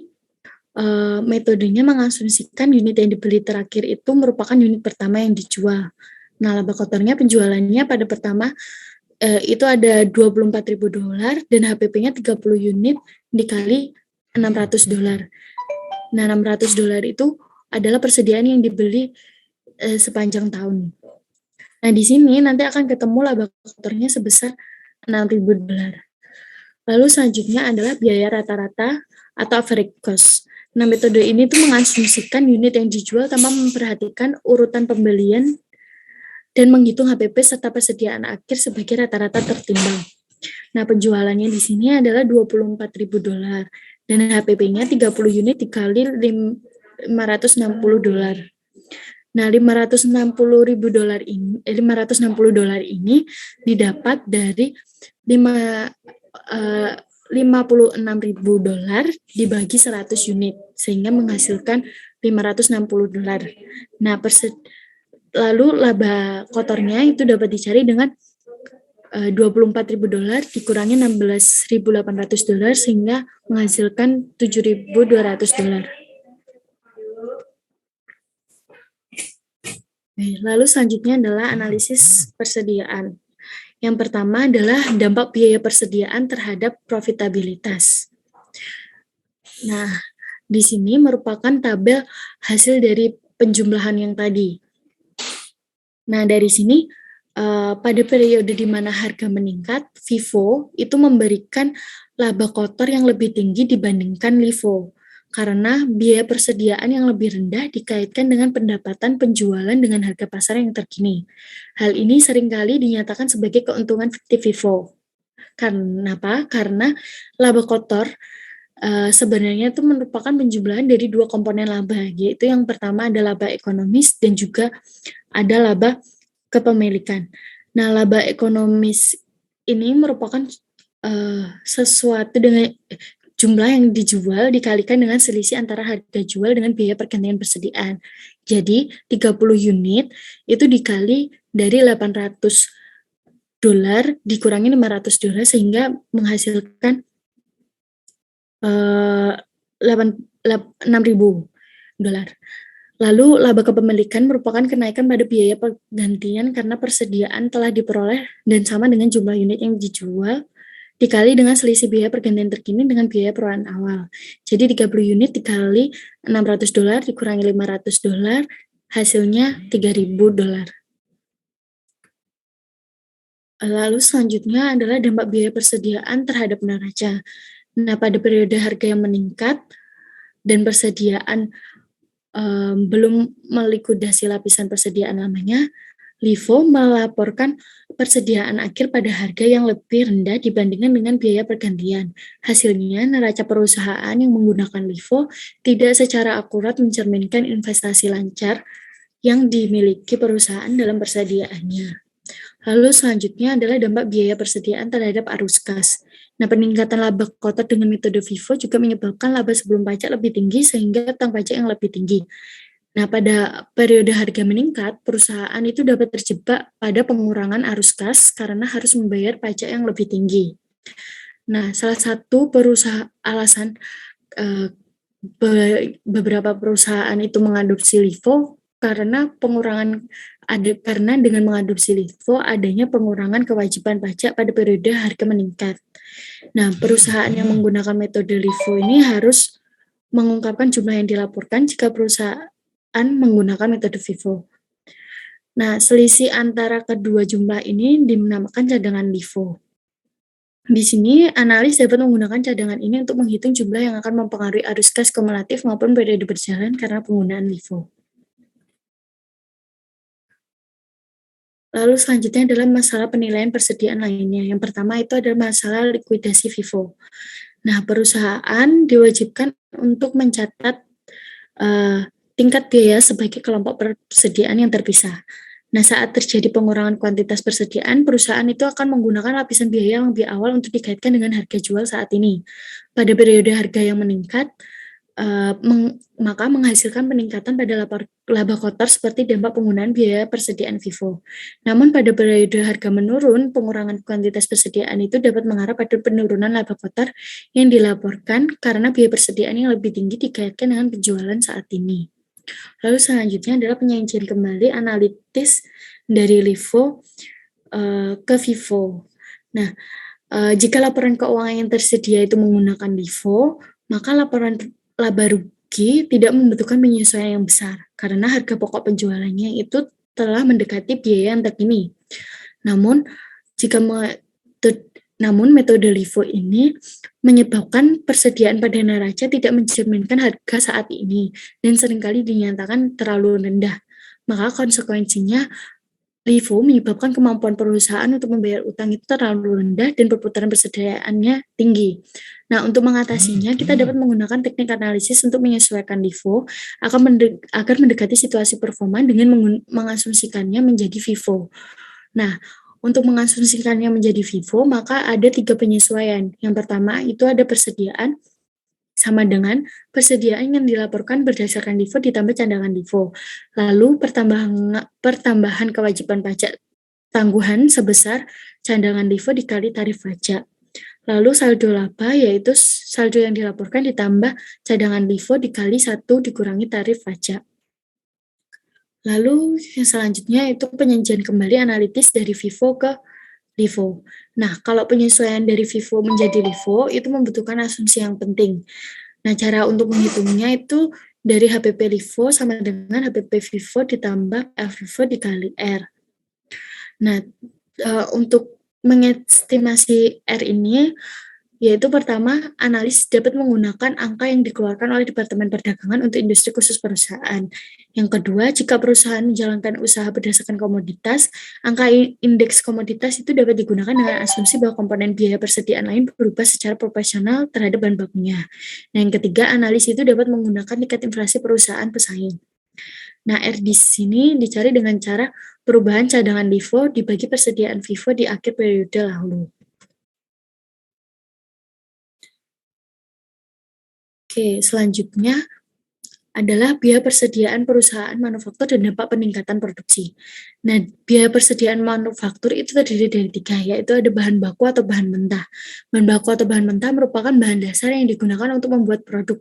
metodenya mengasumsikan unit yang dibeli terakhir itu merupakan unit pertama yang dijual. Nah, laba kotornya penjualannya pada pertama itu ada $24.000 dan HPP-nya 30 unit dikali $600. Nah, $600 itu adalah persediaan yang dibeli sepanjang tahun. Nah, di sini nanti akan ketemu laba kotornya sebesar $6.000. Lalu selanjutnya adalah biaya rata-rata atau average cost. Nah, metode ini tuh mengasumsikan unit yang dijual tanpa memperhatikan urutan pembelian dan menghitung HPP serta persediaan akhir sebagai rata-rata tertimbang. Nah, penjualannya di sini adalah $24.000 dan HPP-nya 30 unit dikali $560. Nah, $560 ini didapat dari $56.000 dibagi 100 unit sehingga menghasilkan $560. Nah, lalu laba kotornya itu dapat dicari dengan $24.000 dikurangi $16.800 sehingga menghasilkan $7.200. Lalu selanjutnya adalah analisis persediaan. Yang pertama adalah dampak biaya persediaan terhadap profitabilitas. Nah, di sini merupakan tabel hasil dari penjumlahan yang tadi. Nah, dari sini pada periode di mana harga meningkat, FIFO itu memberikan laba kotor yang lebih tinggi dibandingkan LIFO, karena biaya persediaan yang lebih rendah dikaitkan dengan pendapatan penjualan dengan harga pasar yang terkini. Hal ini seringkali dinyatakan sebagai keuntungan fiktif FIFO. Kenapa? Karena laba kotor sebenarnya itu merupakan penjumlahan dari dua komponen laba, yaitu yang pertama ada laba ekonomis dan juga ada laba kepemilikan. Nah, laba ekonomis ini merupakan sesuatu dengan jumlah yang dijual dikalikan dengan selisih antara harga jual dengan biaya pergantian persediaan. Jadi, 30 unit itu dikali dari $800 dikurangi $500 sehingga menghasilkan $6.000. Lalu, laba kepemilikan merupakan kenaikan pada biaya pergantian karena persediaan telah diperoleh dan sama dengan jumlah unit yang dijual, dikali dengan selisih biaya pergantian terkini dengan biaya perolehan awal. Jadi 30 unit dikali $600 dikurangi $500, hasilnya $3.000. Lalu selanjutnya adalah dampak biaya persediaan terhadap neraca. Nah, pada periode harga yang meningkat dan persediaan belum melikuidasi lapisan persediaan lamanya, LIFO melaporkan persediaan akhir pada harga yang lebih rendah dibandingkan dengan biaya pergantian. Hasilnya, neraca perusahaan yang menggunakan LIFO tidak secara akurat mencerminkan investasi lancar yang dimiliki perusahaan dalam persediaannya. Lalu selanjutnya adalah dampak biaya persediaan terhadap arus kas. Nah, peningkatan laba kotor dengan metode FIFO juga menyebabkan laba sebelum pajak lebih tinggi sehingga utang pajak yang lebih tinggi. Nah, pada periode harga meningkat, perusahaan itu dapat terjebak pada pengurangan arus kas karena harus membayar pajak yang lebih tinggi. Nah, salah satu alasan beberapa perusahaan itu mengadopsi LIFO karena dengan mengadopsi LIFO adanya pengurangan kewajiban pajak pada periode harga meningkat. Nah, perusahaan yang menggunakan metode LIFO ini harus mengungkapkan jumlah yang dilaporkan jika perusahaan menggunakan metode FIFO. Nah, selisih antara kedua jumlah ini dinamakan cadangan LIFO. Di sini, analis dapat menggunakan cadangan ini untuk menghitung jumlah yang akan mempengaruhi arus kas kumulatif maupun periode berjalan karena penggunaan LIFO. Lalu selanjutnya adalah masalah penilaian persediaan lainnya. Yang pertama itu adalah masalah likuidasi FIFO. Nah, perusahaan diwajibkan untuk mencatat tingkat biaya sebagai kelompok persediaan yang terpisah. Nah, saat terjadi pengurangan kuantitas persediaan, perusahaan itu akan menggunakan lapisan biaya yang lebih awal untuk dikaitkan dengan harga jual saat ini. Pada periode harga yang meningkat, maka menghasilkan peningkatan pada laba kotor seperti dampak penggunaan biaya persediaan FIFO. Namun pada periode harga menurun, pengurangan kuantitas persediaan itu dapat mengarah pada penurunan laba kotor yang dilaporkan karena biaya persediaan yang lebih tinggi dikaitkan dengan penjualan saat ini. Lalu selanjutnya adalah penyajian kembali analitis dari LIFO ke FIFO. Nah, jika laporan keuangan yang tersedia itu menggunakan LIFO, maka laporan laba rugi tidak membutuhkan penyesuaian yang besar karena harga pokok penjualannya itu telah mendekati biaya yang terkini. Namun metode LIFO ini menyebabkan persediaan pada neraca tidak mencerminkan harga saat ini dan seringkali dinyatakan terlalu rendah. Maka konsekuensinya LIFO menyebabkan kemampuan perusahaan untuk membayar utang itu terlalu rendah dan perputaran persediaannya tinggi. Nah, untuk mengatasinya, kita dapat menggunakan teknik analisis untuk menyesuaikan LIFO agar mendekati situasi performa dengan mengasumsikannya menjadi FIFO. Nah, untuk mengasumsikannya menjadi FIFO, maka ada 3 penyesuaian. Yang pertama itu ada persediaan, sama dengan persediaan yang dilaporkan berdasarkan DIFO ditambah cadangan DIFO. Lalu pertambahan kewajiban pajak tangguhan sebesar cadangan DIFO dikali tarif pajak. Lalu saldo laba yaitu saldo yang dilaporkan ditambah cadangan DIFO dikali 1 dikurangi tarif pajak. Lalu yang selanjutnya itu penyajian kembali analitis dari FIFO ke LIFO. Nah, kalau penyesuaian dari FIFO menjadi LIFO itu membutuhkan asumsi yang penting. Nah, cara untuk menghitungnya itu dari HPP LIFO sama dengan HPP FIFO ditambah FIFO dikali R. Nah, untuk mengestimasi R ini, yaitu pertama, analis dapat menggunakan angka yang dikeluarkan oleh Departemen Perdagangan untuk industri khusus perusahaan. Yang kedua, jika perusahaan menjalankan usaha berdasarkan komoditas, angka indeks komoditas itu dapat digunakan dengan asumsi bahwa komponen biaya persediaan lain berubah secara proporsional terhadap bahan bakunya. Nah, yang ketiga, analis itu dapat menggunakan tingkat inflasi perusahaan pesaing. Nah, R di sini dicari dengan cara perubahan cadangan LIFO dibagi persediaan FIFO di akhir periode lalu. Oke, selanjutnya adalah biaya persediaan perusahaan manufaktur dan dampak peningkatan produksi. Nah, biaya persediaan manufaktur itu terdiri dari 3, yaitu ada bahan baku atau bahan mentah. Bahan baku atau bahan mentah merupakan bahan dasar yang digunakan untuk membuat produk.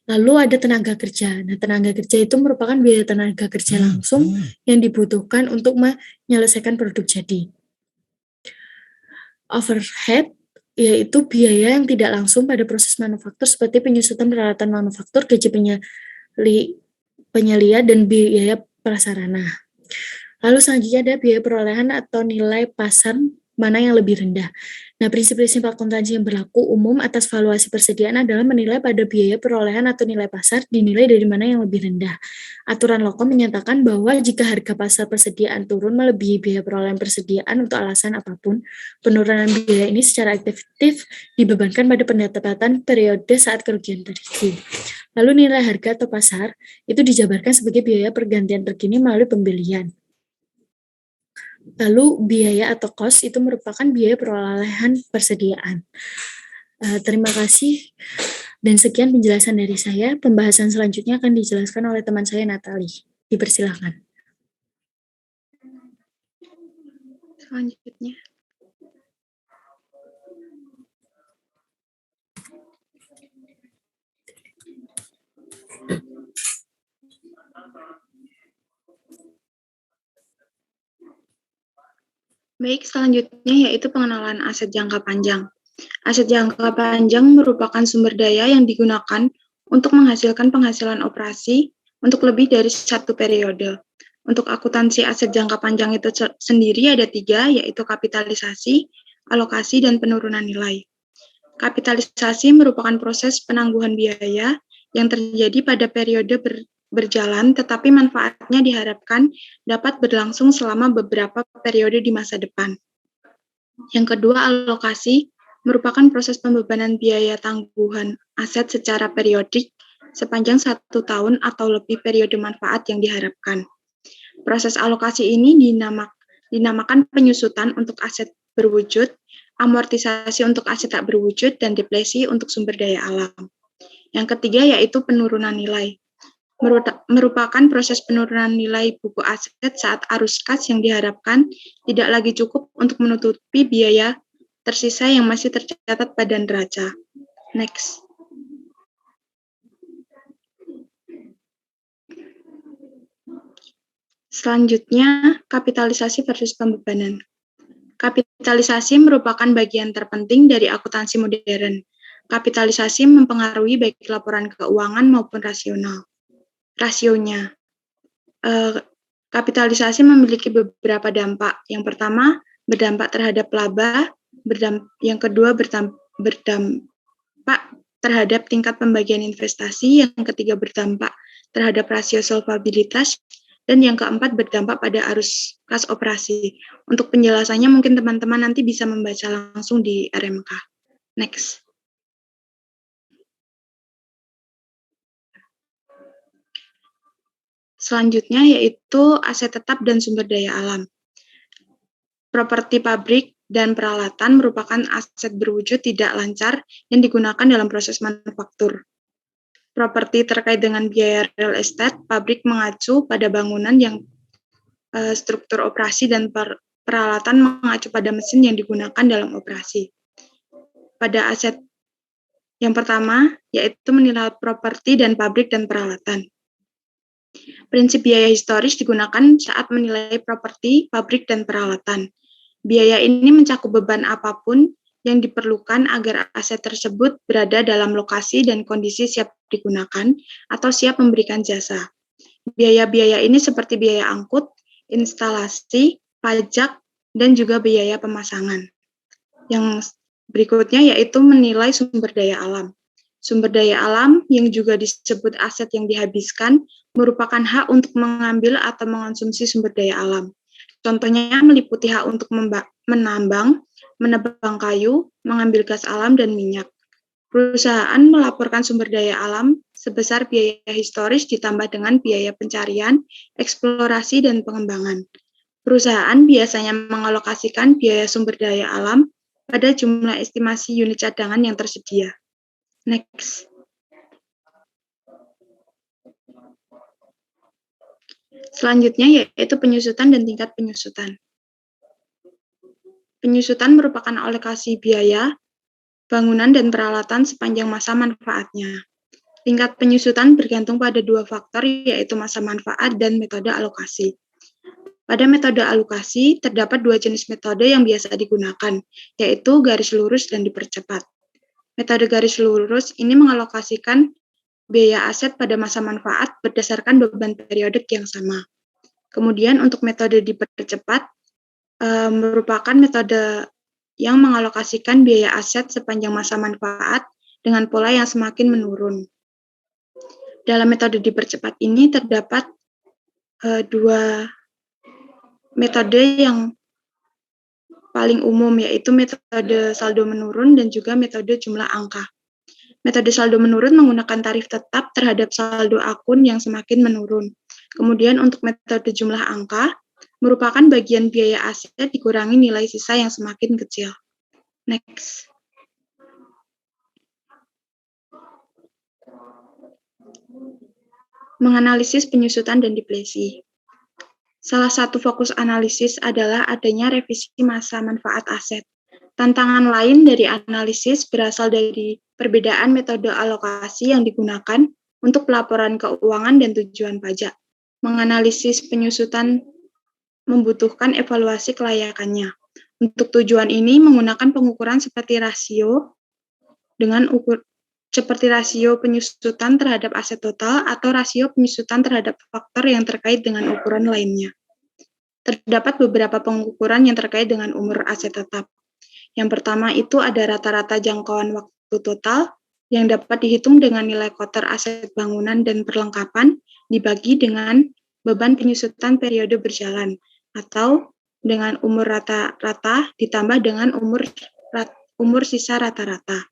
Lalu ada tenaga kerja. Nah, tenaga kerja itu merupakan biaya tenaga kerja langsung yang dibutuhkan untuk menyelesaikan produk jadi. Overhead yaitu biaya yang tidak langsung pada proses manufaktur seperti penyusutan peralatan manufaktur, gaji penyelia, dan biaya prasarana. Lalu selanjutnya ada biaya perolehan atau nilai pasar mana yang lebih rendah. Nah, prinsip-prinsip akuntansi yang berlaku umum atas valuasi persediaan adalah menilai pada biaya perolehan atau nilai pasar dinilai dari mana yang lebih rendah. Aturan Lokom menyatakan bahwa jika harga pasar persediaan turun melebihi biaya perolehan persediaan untuk alasan apapun, penurunan biaya ini secara efektif dibebankan pada pendapatan periode saat kerugian terjadi. Lalu nilai harga atau pasar itu dijabarkan sebagai biaya pergantian terkini melalui pembelian. Lalu biaya atau cost itu merupakan biaya perolehan persediaan. Terima kasih dan sekian penjelasan dari saya. Pembahasan selanjutnya akan dijelaskan oleh teman saya Natali. Dipersilakan. Selanjutnya. Baik, selanjutnya yaitu pengenalan aset jangka panjang. Aset jangka panjang merupakan sumber daya yang digunakan untuk menghasilkan penghasilan operasi untuk lebih dari satu periode. Untuk akuntansi aset jangka panjang itu sendiri ada 3, yaitu kapitalisasi, alokasi, dan penurunan nilai. Kapitalisasi merupakan proses penangguhan biaya yang terjadi pada periode berjalan, tetapi manfaatnya diharapkan dapat berlangsung selama beberapa periode di masa depan. Yang kedua, alokasi merupakan proses pembebanan biaya tangguhan aset secara periodik sepanjang 1 tahun atau lebih periode manfaat yang diharapkan. Proses alokasi ini dinamakan penyusutan untuk aset berwujud, amortisasi untuk aset tak berwujud, dan depresi untuk sumber daya alam. Yang ketiga yaitu penurunan nilai. Merupakan proses penurunan nilai buku aset saat arus kas yang diharapkan tidak lagi cukup untuk menutupi biaya tersisa yang masih tercatat pada neraca. Next. Selanjutnya, kapitalisasi versus pembebanan. Kapitalisasi merupakan bagian terpenting dari akuntansi modern. Kapitalisasi mempengaruhi baik laporan keuangan maupun rasionya. Kapitalisasi memiliki beberapa dampak. Yang pertama, berdampak terhadap laba. Yang kedua, berdampak terhadap tingkat pembagian investasi. Yang ketiga, berdampak terhadap rasio solvabilitas. Dan yang keempat, berdampak pada arus kas operasi. Untuk penjelasannya mungkin teman-teman nanti bisa membaca langsung di RMK. Next. Selanjutnya yaitu aset tetap dan sumber daya alam. Properti pabrik dan peralatan merupakan aset berwujud tidak lancar yang digunakan dalam proses manufaktur. Properti terkait dengan biaya real estate, pabrik mengacu pada bangunan yang struktur operasi dan peralatan mengacu pada mesin yang digunakan dalam operasi. Pada aset yang pertama, yaitu menilai properti dan pabrik dan peralatan. Prinsip biaya historis digunakan saat menilai properti, pabrik, dan peralatan. Biaya ini mencakup beban apapun yang diperlukan agar aset tersebut berada dalam lokasi dan kondisi siap digunakan atau siap memberikan jasa. Biaya-biaya ini seperti biaya angkut, instalasi, pajak, dan juga biaya pemasangan. Yang berikutnya yaitu menilai sumber daya alam. Sumber daya alam yang juga disebut aset yang dihabiskan merupakan hak untuk mengambil atau mengonsumsi sumber daya alam. Contohnya meliputi hak untuk menambang, menebang kayu, mengambil gas alam, dan minyak. Perusahaan melaporkan sumber daya alam sebesar biaya historis ditambah dengan biaya pencarian, eksplorasi, dan pengembangan. Perusahaan biasanya mengalokasikan biaya sumber daya alam pada jumlah estimasi unit cadangan yang tersedia. Next. Selanjutnya yaitu penyusutan dan tingkat penyusutan. Penyusutan merupakan alokasi biaya, bangunan, dan peralatan sepanjang masa manfaatnya. Tingkat penyusutan bergantung pada dua faktor, yaitu masa manfaat dan metode alokasi. Pada metode alokasi, terdapat dua jenis metode yang biasa digunakan, yaitu garis lurus dan dipercepat. Metode garis lurus ini mengalokasikan biaya aset pada masa manfaat berdasarkan beban periodik yang sama. Kemudian untuk metode dipercepat, merupakan metode yang mengalokasikan biaya aset sepanjang masa manfaat dengan pola yang semakin menurun. Dalam metode dipercepat ini terdapat dua metode yang paling umum, yaitu metode saldo menurun dan juga metode jumlah angka. Metode saldo menurun menggunakan tarif tetap terhadap saldo akun yang semakin menurun. Kemudian untuk metode jumlah angka, merupakan bagian biaya aset dikurangi nilai sisa yang semakin kecil. Next. Menganalisis penyusutan dan depresi. Salah satu fokus analisis adalah adanya revisi masa manfaat aset. Tantangan lain dari analisis berasal dari perbedaan metode alokasi yang digunakan untuk pelaporan keuangan dan tujuan pajak. Menganalisis penyusutan membutuhkan evaluasi kelayakannya. Untuk tujuan ini menggunakan pengukuran seperti rasio penyusutan terhadap aset total atau rasio penyusutan terhadap faktor yang terkait dengan ukuran lainnya. Terdapat beberapa pengukuran yang terkait dengan umur aset tetap. Yang pertama itu ada rata-rata jangkauan waktu total yang dapat dihitung dengan nilai kotor aset bangunan dan perlengkapan dibagi dengan beban penyusutan periode berjalan atau dengan umur rata-rata ditambah dengan umur sisa rata-rata.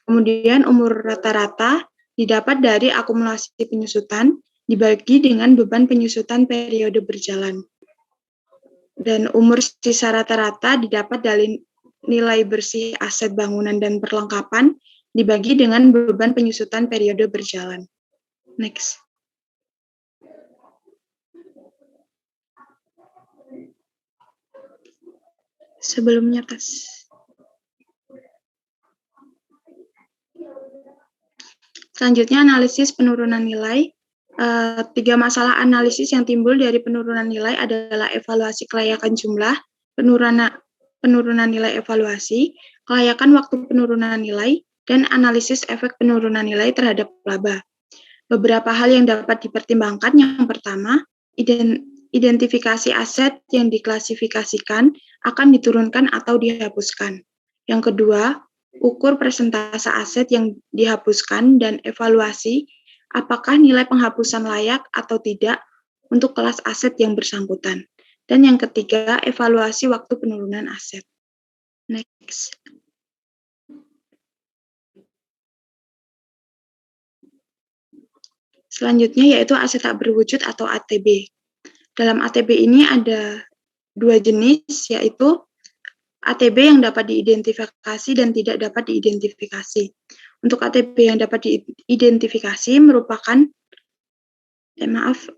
Kemudian umur rata-rata didapat dari akumulasi penyusutan dibagi dengan beban penyusutan periode berjalan. Dan umur sisa rata-rata didapat dari nilai bersih aset bangunan dan perlengkapan dibagi dengan beban penyusutan periode berjalan. Next. Sebelumnya tes. Selanjutnya analisis penurunan nilai. Tiga masalah analisis yang timbul dari penurunan nilai adalah evaluasi kelayakan jumlah, penurunan nilai evaluasi, kelayakan waktu penurunan nilai, dan analisis efek penurunan nilai terhadap laba. Beberapa hal yang dapat dipertimbangkan, yang pertama, identifikasi aset yang diklasifikasikan akan diturunkan atau dihapuskan. Yang kedua, ukur persentase aset yang dihapuskan dan evaluasi apakah nilai penghapusan layak atau tidak untuk kelas aset yang bersangkutan. Dan yang ketiga, evaluasi waktu penurunan aset. Next. Selanjutnya yaitu aset tak berwujud atau ATB. Dalam ATB ini ada dua jenis, yaitu ATB yang dapat diidentifikasi dan tidak dapat diidentifikasi. Untuk ATB yang dapat diidentifikasi merupakan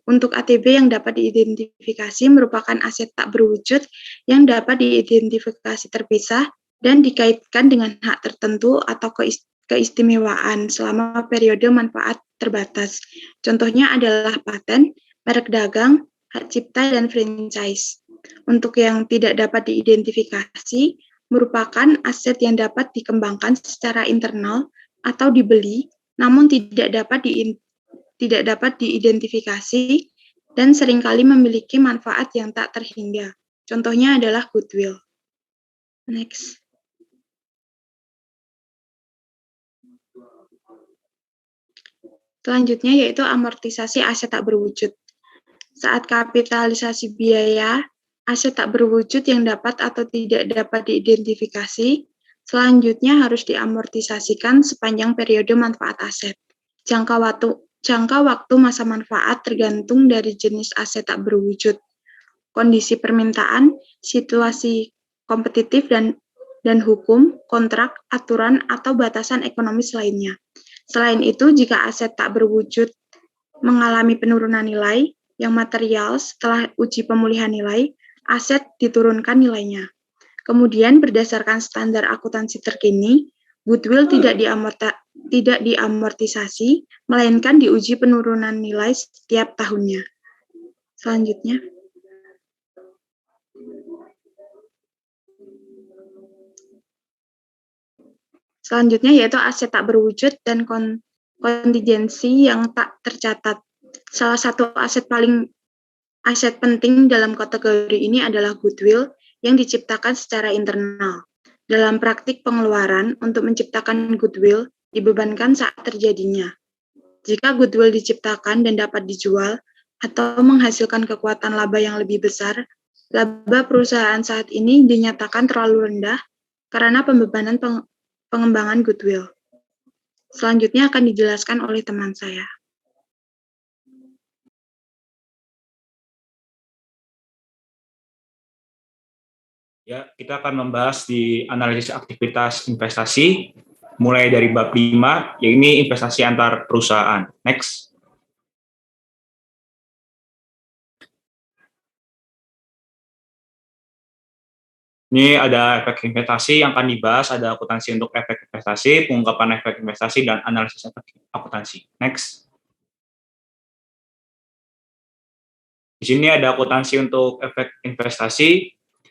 untuk ATB yang dapat diidentifikasi merupakan aset tak berwujud yang dapat diidentifikasi terpisah dan dikaitkan dengan hak tertentu atau keistimewaan selama periode manfaat terbatas. Contohnya adalah paten, merek dagang, hak cipta, dan franchise. Untuk yang tidak dapat diidentifikasi merupakan aset yang dapat dikembangkan secara internal atau dibeli, namun tidak dapat diidentifikasi dan seringkali memiliki manfaat yang tak terhingga. Contohnya adalah goodwill. Next. Selanjutnya yaitu amortisasi aset tak berwujud. Saat kapitalisasi biaya, aset tak berwujud yang dapat atau tidak dapat diidentifikasi, selanjutnya harus diamortisasikan sepanjang periode manfaat aset. Jangka waktu masa manfaat tergantung dari jenis aset tak berwujud, kondisi permintaan, situasi kompetitif dan hukum, kontrak, aturan, atau batasan ekonomis lainnya. Selain itu, jika aset tak berwujud mengalami penurunan nilai yang material setelah uji pemulihan nilai, aset diturunkan nilainya. Kemudian, berdasarkan standar akuntansi terkini, goodwill tidak diamortisasi, melainkan diuji penurunan nilai setiap tahunnya. Selanjutnya yaitu aset tak berwujud dan kontingensi yang tak tercatat. Salah satu aset penting dalam kategori ini adalah goodwill yang diciptakan secara internal. Dalam praktik pengeluaran, untuk menciptakan goodwill dibebankan saat terjadinya. Jika goodwill diciptakan dan dapat dijual atau menghasilkan kekuatan laba yang lebih besar, laba perusahaan saat ini dinyatakan terlalu rendah karena pembebanan pengembangan goodwill. Selanjutnya akan dijelaskan oleh teman saya. Ya, kita akan membahas di analisis aktivitas investasi, mulai dari bab 5, yaitu investasi antar perusahaan. Next. Ini ada efek investasi yang akan dibahas, ada akuntansi untuk efek investasi, pengungkapan efek investasi, dan analisis efek akuntansi. Next. Di sini ada akuntansi untuk efek investasi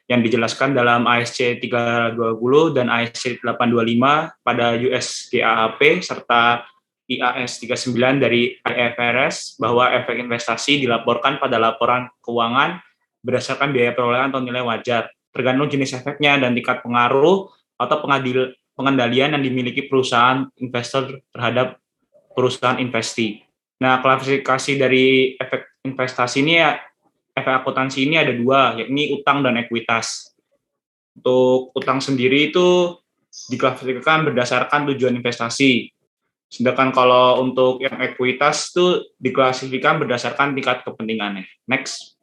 yang dijelaskan dalam ASC 320 dan ASC 825 pada US GAAP serta IAS 39 dari IFRS bahwa efek investasi dilaporkan pada laporan keuangan berdasarkan biaya perolehan atau nilai wajar, tergantung jenis efeknya dan tingkat pengaruh atau pengendalian yang dimiliki perusahaan investor terhadap perusahaan investi. Nah, klasifikasi dari efek investasi ini ya, efek akuntansi ini ada dua, yakni utang dan ekuitas. Untuk utang sendiri itu diklasifikasikan berdasarkan tujuan investasi. Sedangkan kalau untuk yang ekuitas itu diklasifikasikan berdasarkan tingkat kepentingannya. Next.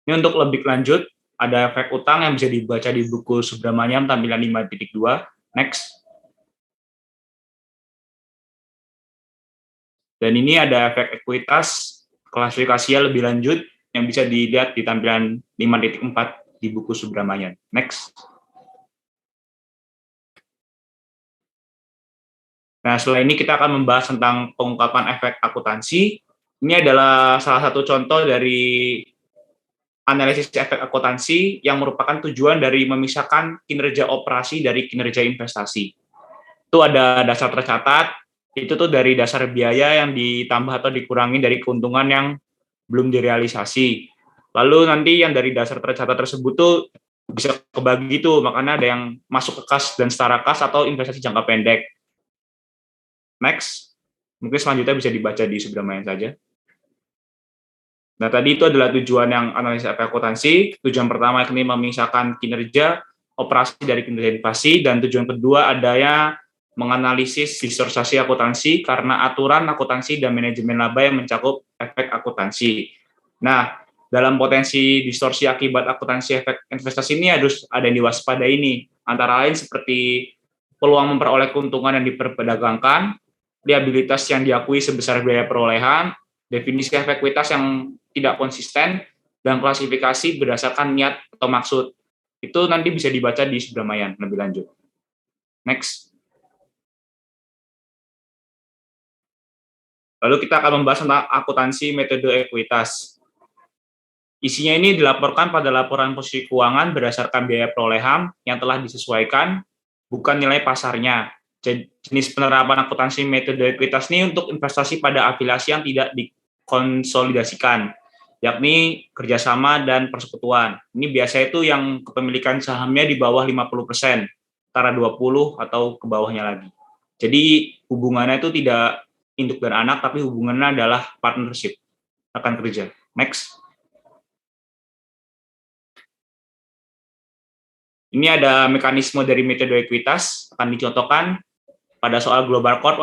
Ini untuk lebih lanjut, ada efek utang yang bisa dibaca di buku Subramaniam tampilan 5.2. Next. Dan ini ada efek ekuitas, klasifikasinya lebih lanjut, yang bisa dilihat di tampilan 5.4 di buku Subramanian. Next. Nah, setelah ini kita akan membahas tentang pengungkapan efek akuntansi. Ini adalah salah satu contoh dari analisis efek akuntansi yang merupakan tujuan dari memisahkan kinerja operasi dari kinerja investasi. Itu ada dasar tercatat, itu tuh dari dasar biaya yang ditambah atau dikurangi dari keuntungan yang belum direalisasi. Lalu nanti yang dari dasar tercatat tersebut tuh bisa kebagi tuh, makanya ada yang masuk ke kas dan setara kas atau investasi jangka pendek. Next, mungkin selanjutnya bisa dibaca di Subramanian saja. Nah, tadi itu adalah tujuan yang analisis efek akuntansi. Tujuan pertama ini memisahkan kinerja operasi dari kinerja investasi, dan tujuan kedua adanya menganalisis distorsi akuntansi karena aturan akuntansi dan manajemen laba yang mencakup efek akuntansi. Nah, dalam potensi distorsi akibat akuntansi efek investasi ini harus ada yang diwaspadai ini. Antara lain seperti peluang memperoleh keuntungan yang diperdagangkan, liabilitas yang diakui sebesar biaya perolehan, definisi efekuitas yang tidak konsisten, dan klasifikasi berdasarkan niat atau maksud. Itu nanti bisa dibaca di Subramayan lebih lanjut. Next. Lalu kita akan membahas tentang akuntansi metode ekuitas. Isinya ini dilaporkan pada laporan posisi keuangan berdasarkan biaya perolehan yang telah disesuaikan, bukan nilai pasarnya. Jenis penerapan akuntansi metode ekuitas ini untuk investasi pada afiliasi yang tidak dikonsolidasikan, yakni kerjasama dan persekutuan. Ini biasa itu yang kepemilikan sahamnya di bawah 50%, antara 20 atau ke bawahnya lagi. Jadi hubungannya itu tidak induk dan anak, tapi hubungannya adalah partnership, rekan kerja. Next. Ini ada mekanisme dari metode ekuitas, akan dicontohkan pada soal Global Corp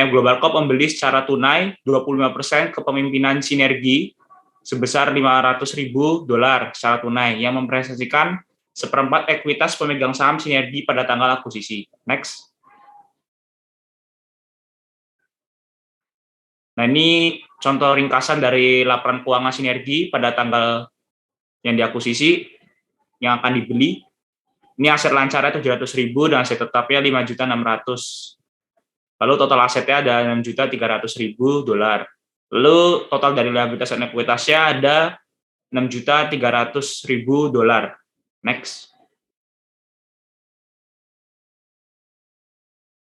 Global Corp membeli secara tunai 25% kepemimpinan sinergi sebesar $500.000 secara tunai yang mempresentasikan seperempat ekuitas pemegang saham sinergi pada tanggal akuisisi. Next. Nah, ini contoh ringkasan dari laporan keuangan sinergi pada tanggal yang diakuisisi, yang akan dibeli. Ini aset lancarnya 700.000 dan aset tetapnya 5.600.000. Lalu total asetnya ada 6.300.000 dolar. Lalu total dari liabilitas dan ekuitasnya ada 6.300.000 dolar. Next.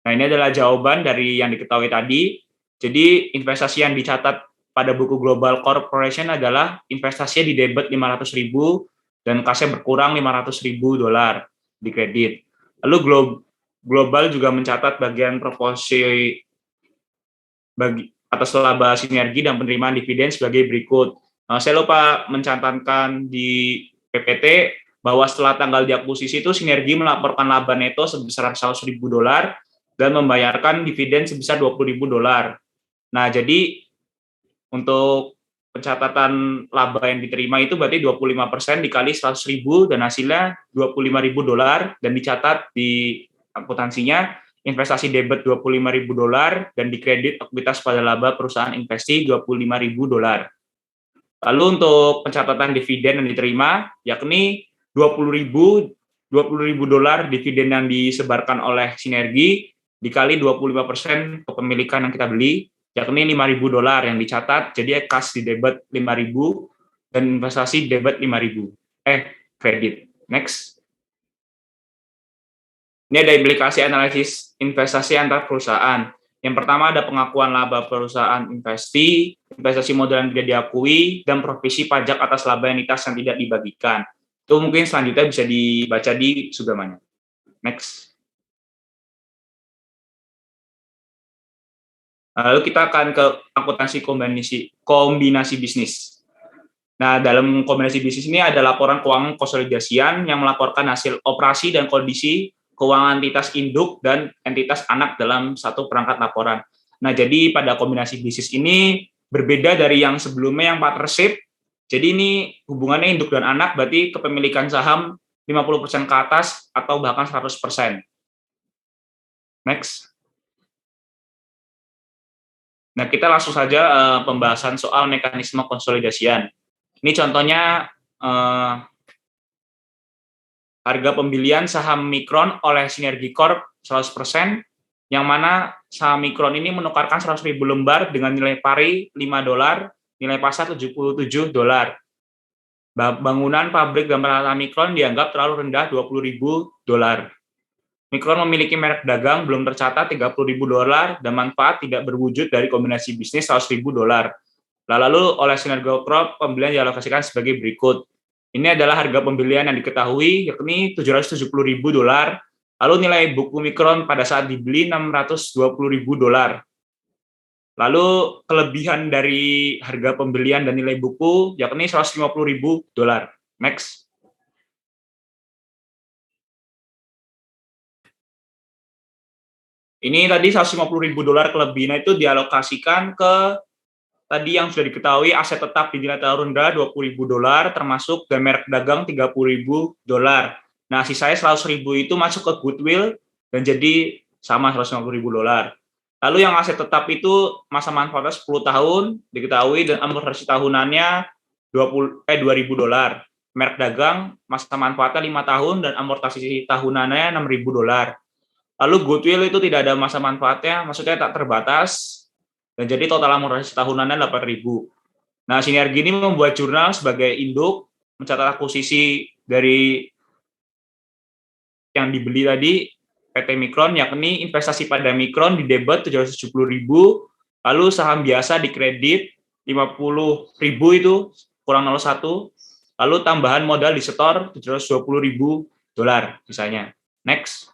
Nah, ini adalah jawaban dari yang diketahui tadi. Jadi investasi yang dicatat pada buku Global Corporation adalah investasinya di debit 500.000 dan kasnya berkurang 500.000 dolar di kredit. Lalu Global juga mencatat bagian proporsi atas laba sinergi dan penerimaan dividen sebagai berikut. Saya lupa mencatatkan di PPT bahwa setelah tanggal diakuisisi itu sinergi melaporkan laba neto sebesar 100.000 dolar dan membayarkan dividen sebesar 20.000 dolar. Nah, jadi untuk pencatatan laba yang diterima itu berarti 25% dikali 100.000 dan hasilnya 25.000 dolar dan dicatat di akuntansinya investasi debit 25.000 dolar dan dikredit ekuitas pada laba perusahaan investasi 25.000 dolar. Lalu untuk pencatatan dividen yang diterima yakni 20.000 dolar dividen yang disebarkan oleh sinergi dikali 25% kepemilikan yang kita beli, yakni 5.000 dolar yang dicatat, jadi kas di debit 5.000 dan investasi debit 5.000. Kredit. Next. Ini ada implikasi analisis investasi antar perusahaan. Yang pertama ada pengakuan laba perusahaan investasi modal yang tidak diakui, dan provisi pajak atas laba entitas yang tidak dibagikan. Itu mungkin selanjutnya bisa dibaca di Subramayan. Next. Lalu kita akan ke akuntansi kombinasi bisnis. Nah, dalam kombinasi bisnis ini ada laporan keuangan konsolidasian yang melaporkan hasil operasi dan kondisi keuangan entitas induk dan entitas anak dalam satu perangkat laporan. Nah, jadi pada kombinasi bisnis ini berbeda dari yang sebelumnya yang partnership. Jadi ini hubungannya induk dan anak, berarti kepemilikan saham 50% ke atas atau bahkan 100%. Next. Nah, kita langsung saja pembahasan soal mekanisme konsolidasian. Ini contohnya harga pembelian saham Micron oleh Sinergi Corp 100%, yang mana saham Micron ini menukarkan 100.000 lembar dengan nilai pari 5 dolar, nilai pasar 77 dolar. Bangunan, pabrik, dan peralatan Micron dianggap terlalu rendah 20.000 dolar. Micron memiliki merek dagang belum tercatat 30.000 dolar dan manfaat tidak berwujud dari kombinasi bisnis 100.000 dolar. Lalu oleh Sinergi Corp pembelian dialokasikan sebagai berikut. Ini adalah harga pembelian yang diketahui yakni 770.000 dolar. Lalu nilai buku Micron pada saat dibeli 620.000 dolar. Lalu kelebihan dari harga pembelian dan nilai buku yakni 150.000 dolar. Next. Ini tadi 150.000 dolar kelebihan itu dialokasikan ke tadi yang sudah diketahui aset tetap dinilai terlalu rendah $20.000 termasuk dan merek dagang $30.000. Nah, sisanya $100.000 itu masuk ke goodwill dan jadi sama $150.000. Lalu yang aset tetap itu masa manfaatnya 10 tahun diketahui dan amortisasi tahunannya $2.000. Merek dagang masa manfaatnya 5 tahun dan amortisasi tahunannya $6.000. Lalu goodwill itu tidak ada masa manfaatnya, maksudnya tak terbatas, dan jadi total amortisasi tahunannya 8.000. Nah, Sinergi ini membuat jurnal sebagai induk, mencatat akuisisi dari yang dibeli tadi, PT Micron, yakni investasi pada Micron di debit 770.000, lalu saham biasa di kredit 50.000 itu kurang 01, lalu tambahan modal di setor $720.000 misalnya. Next.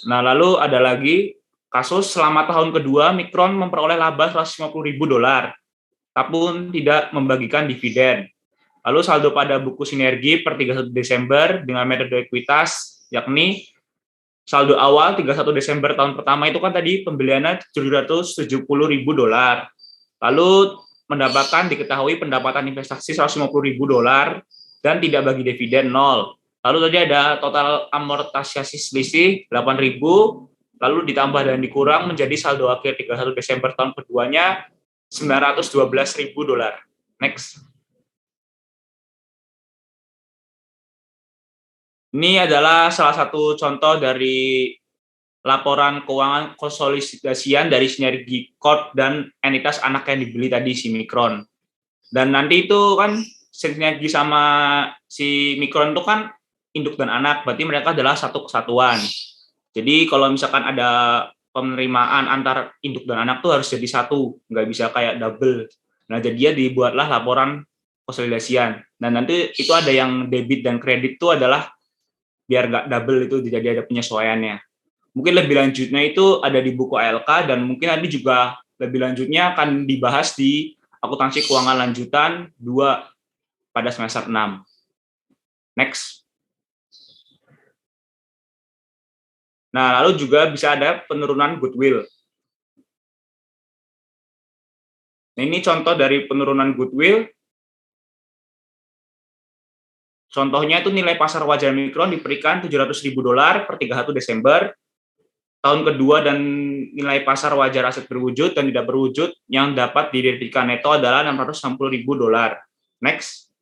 Nah, lalu ada lagi kasus selama tahun kedua Micron memperoleh laba $150.000, tapi tidak membagikan dividen. Lalu saldo pada buku Sinergi per 31 Desember dengan metode ekuitas, yakni saldo awal 31 Desember tahun pertama itu kan tadi pembeliannya $770.000. Lalu mendapatkan diketahui pendapatan investasi $150.000 dan tidak bagi dividen 0. Lalu tadi ada total amortisasi selisih 8.000, lalu ditambah dan dikurang menjadi saldo akhir 31 Desember tahun keduanya $912.000. Next. Ini adalah salah satu contoh dari laporan keuangan konsolidasian dari Sinergi Corp dan entitas anak yang dibeli tadi si Micron. Dan nanti itu kan Sinergi sama si Micron itu kan induk dan anak, berarti mereka adalah satu kesatuan. Jadi kalau misalkan ada penerimaan antar induk dan anak tuh harus jadi satu, nggak bisa kayak double. Nah, jadi dibuatlah laporan konsolidasian. Dan nanti itu ada yang debit dan kredit itu adalah biar nggak double itu, jadi ada penyesuaiannya. Mungkin lebih lanjutnya itu ada di buku ALK dan mungkin nanti juga lebih lanjutnya akan dibahas di akuntansi keuangan lanjutan 2 pada semester 6. Next. Nah, lalu juga bisa ada penurunan goodwill. Nah, ini contoh dari penurunan goodwill. Contohnya itu nilai pasar wajar Micron diberikan $700.000 per 31 Desember. Tahun kedua dan nilai pasar wajar aset berwujud dan tidak berwujud yang dapat didedikasikan neto adalah $660.000. Next.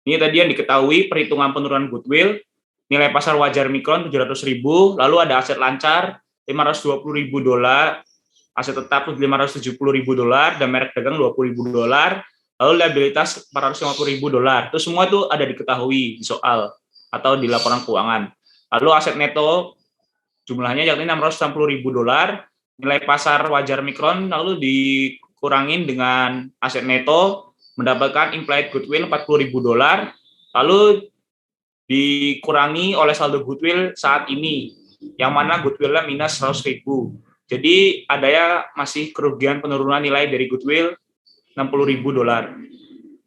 Ini tadi yang diketahui perhitungan penurunan goodwill, nilai pasar wajar Micron 700.000, lalu ada aset lancar $520.000, aset tetap $570.000 dan merek dagang $20.000, lalu liabilitas $450.000. Itu semua itu ada diketahui di soal atau di laporan keuangan. Lalu aset neto jumlahnya yakni $660.000, nilai pasar wajar Micron lalu dikurangin dengan aset neto mendapatkan implied goodwill $40.000, lalu dikurangi oleh saldo goodwill saat ini, yang mana goodwill-nya minus $100.000. Jadi adanya masih kerugian penurunan nilai dari goodwill $60.000.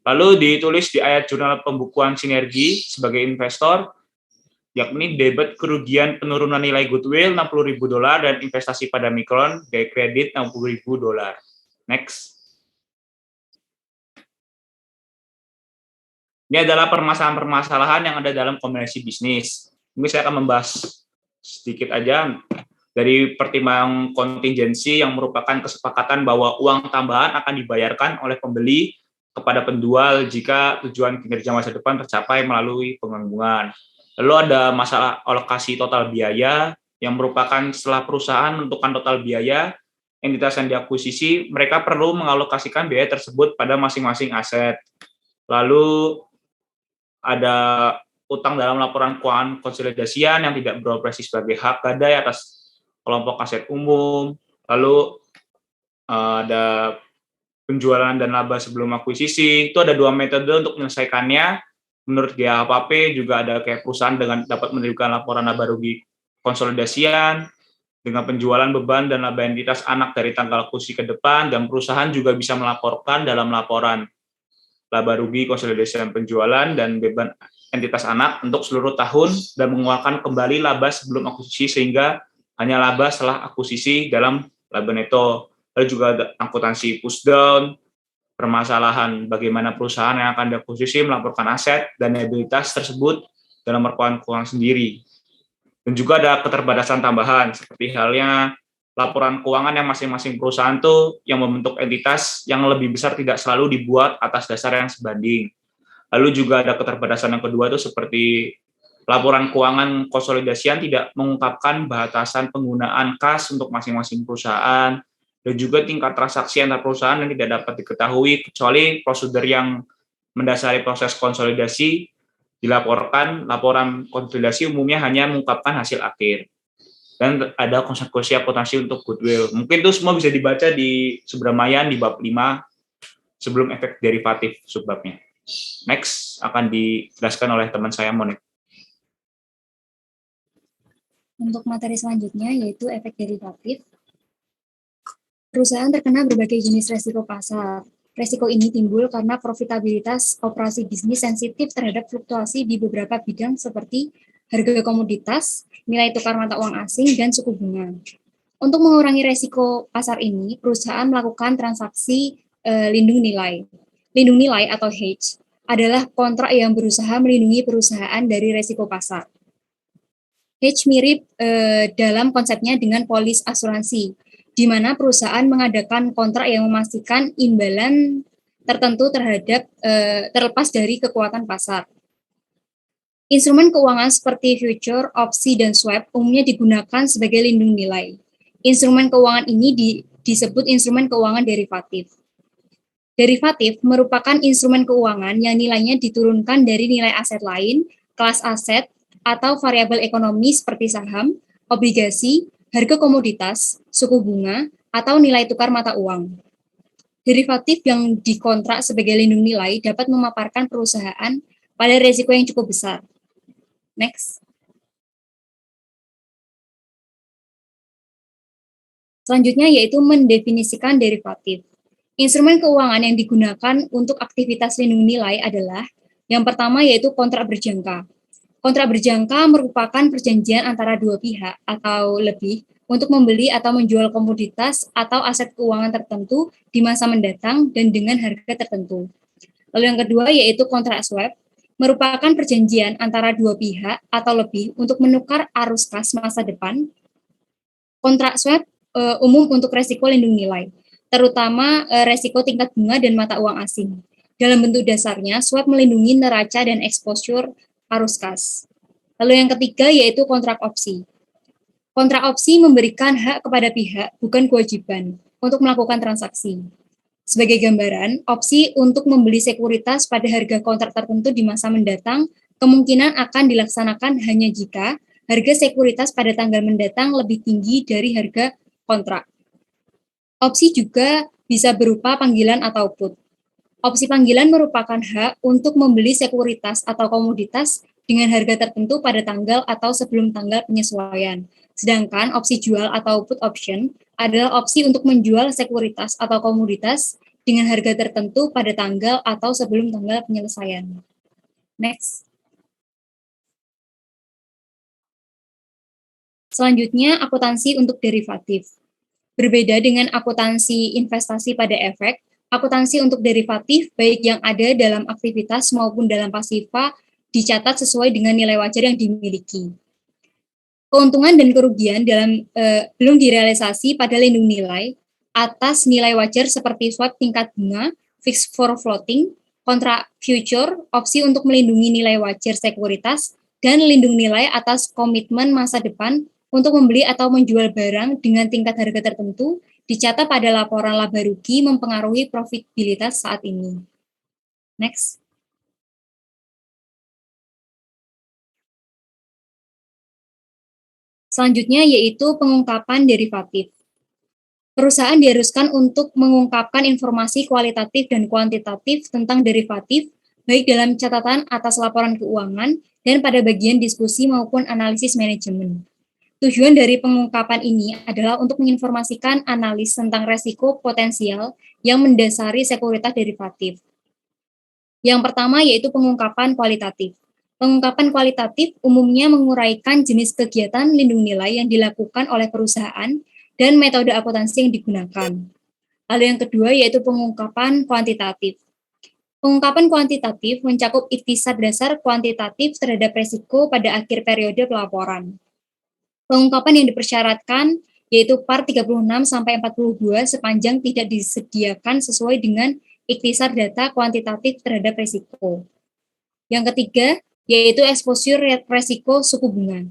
Lalu ditulis di ayat jurnal pembukuan Sinergi sebagai investor, yakni debit kerugian penurunan nilai goodwill $60.000 dan investasi pada Micron dari kredit $60.000. Next. Ini adalah permasalahan-permasalahan yang ada dalam kombinasi bisnis. Mungkin saya akan membahas sedikit aja dari pertimbangan kontingensi yang merupakan kesepakatan bahwa uang tambahan akan dibayarkan oleh pembeli kepada penjual jika tujuan kinerja masa depan tercapai melalui penggabungan. Lalu ada masalah alokasi total biaya yang merupakan setelah perusahaan menentukan total biaya entitas yang diakuisisi, mereka perlu mengalokasikan biaya tersebut pada masing-masing aset. Lalu ada utang dalam laporan keuangan konsolidasian yang tidak beroperasi sebagai hak gadai atas kelompok aset umum. Lalu ada penjualan dan laba sebelum akuisisi. Itu ada 2 metode untuk menyelesaikannya. Menurut GAHPP juga ada kayak perusahaan dengan dapat menerbitkan laporan laba rugi konsolidasian dengan penjualan beban dan laba entitas anak dari tanggal akuisisi ke depan, dan perusahaan juga bisa melaporkan dalam laporan laba rugi konsolidasi penjualan dan beban entitas anak untuk seluruh tahun dan mengeluarkan kembali laba sebelum akuisisi sehingga hanya laba setelah akuisisi dalam laba neto. Lalu juga ada akuntansi push down, permasalahan bagaimana perusahaan yang akan diakuisisi melaporkan aset dan liabilitas tersebut dalam laporan keuangan sendiri. Dan juga ada keterbatasan tambahan seperti halnya laporan keuangan yang masing-masing perusahaan tuh yang membentuk entitas yang lebih besar tidak selalu dibuat atas dasar yang sebanding. Lalu juga ada keterbatasan yang kedua itu seperti laporan keuangan konsolidasian tidak mengungkapkan batasan penggunaan kas untuk masing-masing perusahaan, dan juga tingkat transaksi antar perusahaan yang tidak dapat diketahui kecuali prosedur yang mendasari proses konsolidasi dilaporkan. Laporan konsolidasi umumnya hanya mengungkapkan hasil akhir. Dan ada konsekuensi akuntansi untuk goodwill. Mungkin itu semua bisa dibaca di Subramayan di bab 5 sebelum efek derivatif subbabnya. Next akan dijelaskan oleh teman saya, Monik. Untuk materi selanjutnya yaitu efek derivatif. Perusahaan terkena berbagai jenis resiko pasar. Resiko ini timbul karena profitabilitas operasi bisnis sensitif terhadap fluktuasi di beberapa bidang seperti harga komoditas, nilai tukar mata uang asing, dan suku bunga. Untuk mengurangi resiko pasar ini, perusahaan melakukan transaksi lindung nilai. Lindung nilai atau hedge adalah kontrak yang berusaha melindungi perusahaan dari resiko pasar. Hedge mirip dalam konsepnya dengan polis asuransi, di mana perusahaan mengadakan kontrak yang memastikan imbalan tertentu terlepas dari kekuatan pasar. Instrumen keuangan seperti future, opsi, dan swap umumnya digunakan sebagai lindung nilai. Instrumen keuangan ini disebut instrumen keuangan derivatif. Derivatif merupakan instrumen keuangan yang nilainya diturunkan dari nilai aset lain, kelas aset, atau variabel ekonomi seperti saham, obligasi, harga komoditas, suku bunga, atau nilai tukar mata uang. Derivatif yang dikontrak sebagai lindung nilai dapat memaparkan perusahaan pada risiko yang cukup besar. Next. Selanjutnya yaitu mendefinisikan derivatif. Instrumen keuangan yang digunakan untuk aktivitas lindung nilai adalah yang pertama yaitu kontrak berjangka. Kontrak berjangka merupakan perjanjian antara dua pihak atau lebih untuk membeli atau menjual komoditas atau aset keuangan tertentu di masa mendatang dan dengan harga tertentu. Lalu yang kedua yaitu kontrak swap, merupakan perjanjian antara dua pihak atau lebih untuk menukar arus kas masa depan. Kontrak swap umum untuk resiko lindung nilai, terutama resiko tingkat bunga dan mata uang asing. Dalam bentuk dasarnya, swap melindungi neraca dan exposure arus kas. Lalu yang ketiga yaitu kontrak opsi. Kontrak opsi memberikan hak kepada pihak, bukan kewajiban, untuk melakukan transaksi. Sebagai gambaran, opsi untuk membeli sekuritas pada harga kontrak tertentu di masa mendatang kemungkinan akan dilaksanakan hanya jika harga sekuritas pada tanggal mendatang lebih tinggi dari harga kontrak. Opsi juga bisa berupa panggilan atau put. Opsi panggilan merupakan hak untuk membeli sekuritas atau komoditas dengan harga tertentu pada tanggal atau sebelum tanggal penyesuaian. Sedangkan opsi jual atau put option adalah opsi untuk menjual sekuritas atau komoditas dengan harga tertentu pada tanggal atau sebelum tanggal penyelesaian. Next. Selanjutnya, akuntansi untuk derivatif. Berbeda dengan akuntansi investasi pada efek, akuntansi untuk derivatif baik yang ada dalam aktivitas maupun dalam pasifa dicatat sesuai dengan nilai wajar yang dimiliki. Keuntungan dan kerugian belum direalisasi pada lindung nilai atas nilai wajar seperti swap tingkat bunga, fixed for floating, kontrak future, opsi untuk melindungi nilai wajar sekuritas, dan lindung nilai atas komitmen masa depan untuk membeli atau menjual barang dengan tingkat harga tertentu dicatat pada laporan laba rugi mempengaruhi profitabilitas saat ini. Next. Selanjutnya yaitu pengungkapan derivatif. Perusahaan diharuskan untuk mengungkapkan informasi kualitatif dan kuantitatif tentang derivatif, baik dalam catatan atas laporan keuangan dan pada bagian diskusi maupun analisis manajemen. Tujuan dari pengungkapan ini adalah untuk menginformasikan analis tentang resiko potensial yang mendasari sekuritas derivatif. Yang pertama yaitu pengungkapan kualitatif. Pengungkapan kualitatif umumnya menguraikan jenis kegiatan lindung nilai yang dilakukan oleh perusahaan dan metode akuntansi yang digunakan. Lalu yang kedua yaitu pengungkapan kuantitatif. Pengungkapan kuantitatif mencakup ikhtisar dasar kuantitatif terhadap resiko pada akhir periode pelaporan. Pengungkapan yang dipersyaratkan yaitu Part 36-42 sepanjang tidak disediakan sesuai dengan ikhtisar data kuantitatif terhadap resiko. Yang ketiga, yaitu exposure resiko suku bunga.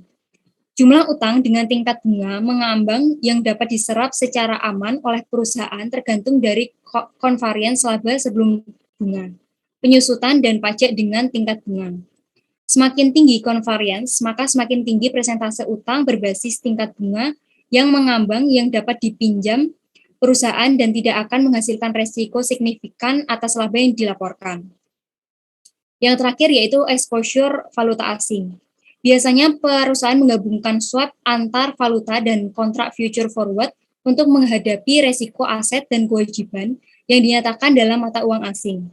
Jumlah utang dengan tingkat bunga mengambang yang dapat diserap secara aman oleh perusahaan tergantung dari konvarians laba sebelum bunga, penyusutan dan pajak dengan tingkat bunga. Semakin tinggi konvarians, maka semakin tinggi persentase utang berbasis tingkat bunga yang mengambang yang dapat dipinjam perusahaan dan tidak akan menghasilkan resiko signifikan atas laba yang dilaporkan. Yang terakhir yaitu exposure valuta asing. Biasanya perusahaan menggabungkan swap antar valuta dan kontrak future forward untuk menghadapi resiko aset dan kewajiban yang dinyatakan dalam mata uang asing.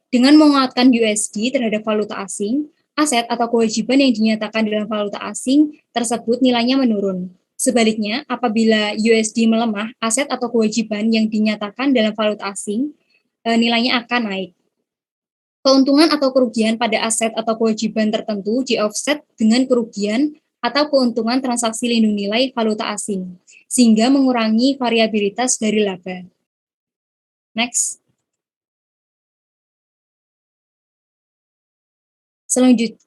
Dengan menguatkan USD terhadap valuta asing, aset atau kewajiban yang dinyatakan dalam valuta asing tersebut nilainya menurun. Sebaliknya, apabila USD melemah, aset atau kewajiban yang dinyatakan dalam valuta asing nilainya akan naik. Keuntungan atau kerugian pada aset atau kewajiban tertentu di-offset dengan kerugian atau keuntungan transaksi lindung nilai valuta asing, sehingga mengurangi variabilitas dari laba. Next.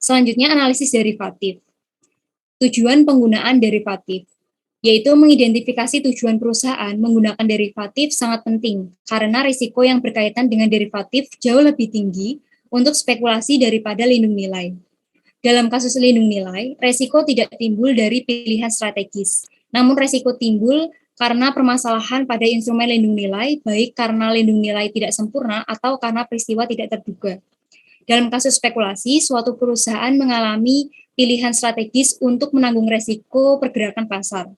Selanjutnya analisis derivatif. Tujuan penggunaan derivatif, yaitu mengidentifikasi tujuan perusahaan menggunakan derivatif sangat penting, karena risiko yang berkaitan dengan derivatif jauh lebih tinggi untuk spekulasi daripada lindung nilai. Dalam kasus lindung nilai, resiko tidak timbul dari pilihan strategis, namun resiko timbul karena permasalahan pada instrumen lindung nilai, baik karena lindung nilai tidak sempurna atau karena peristiwa tidak terduga. Dalam kasus spekulasi, suatu perusahaan mengalami pilihan strategis untuk menanggung resiko pergerakan pasar.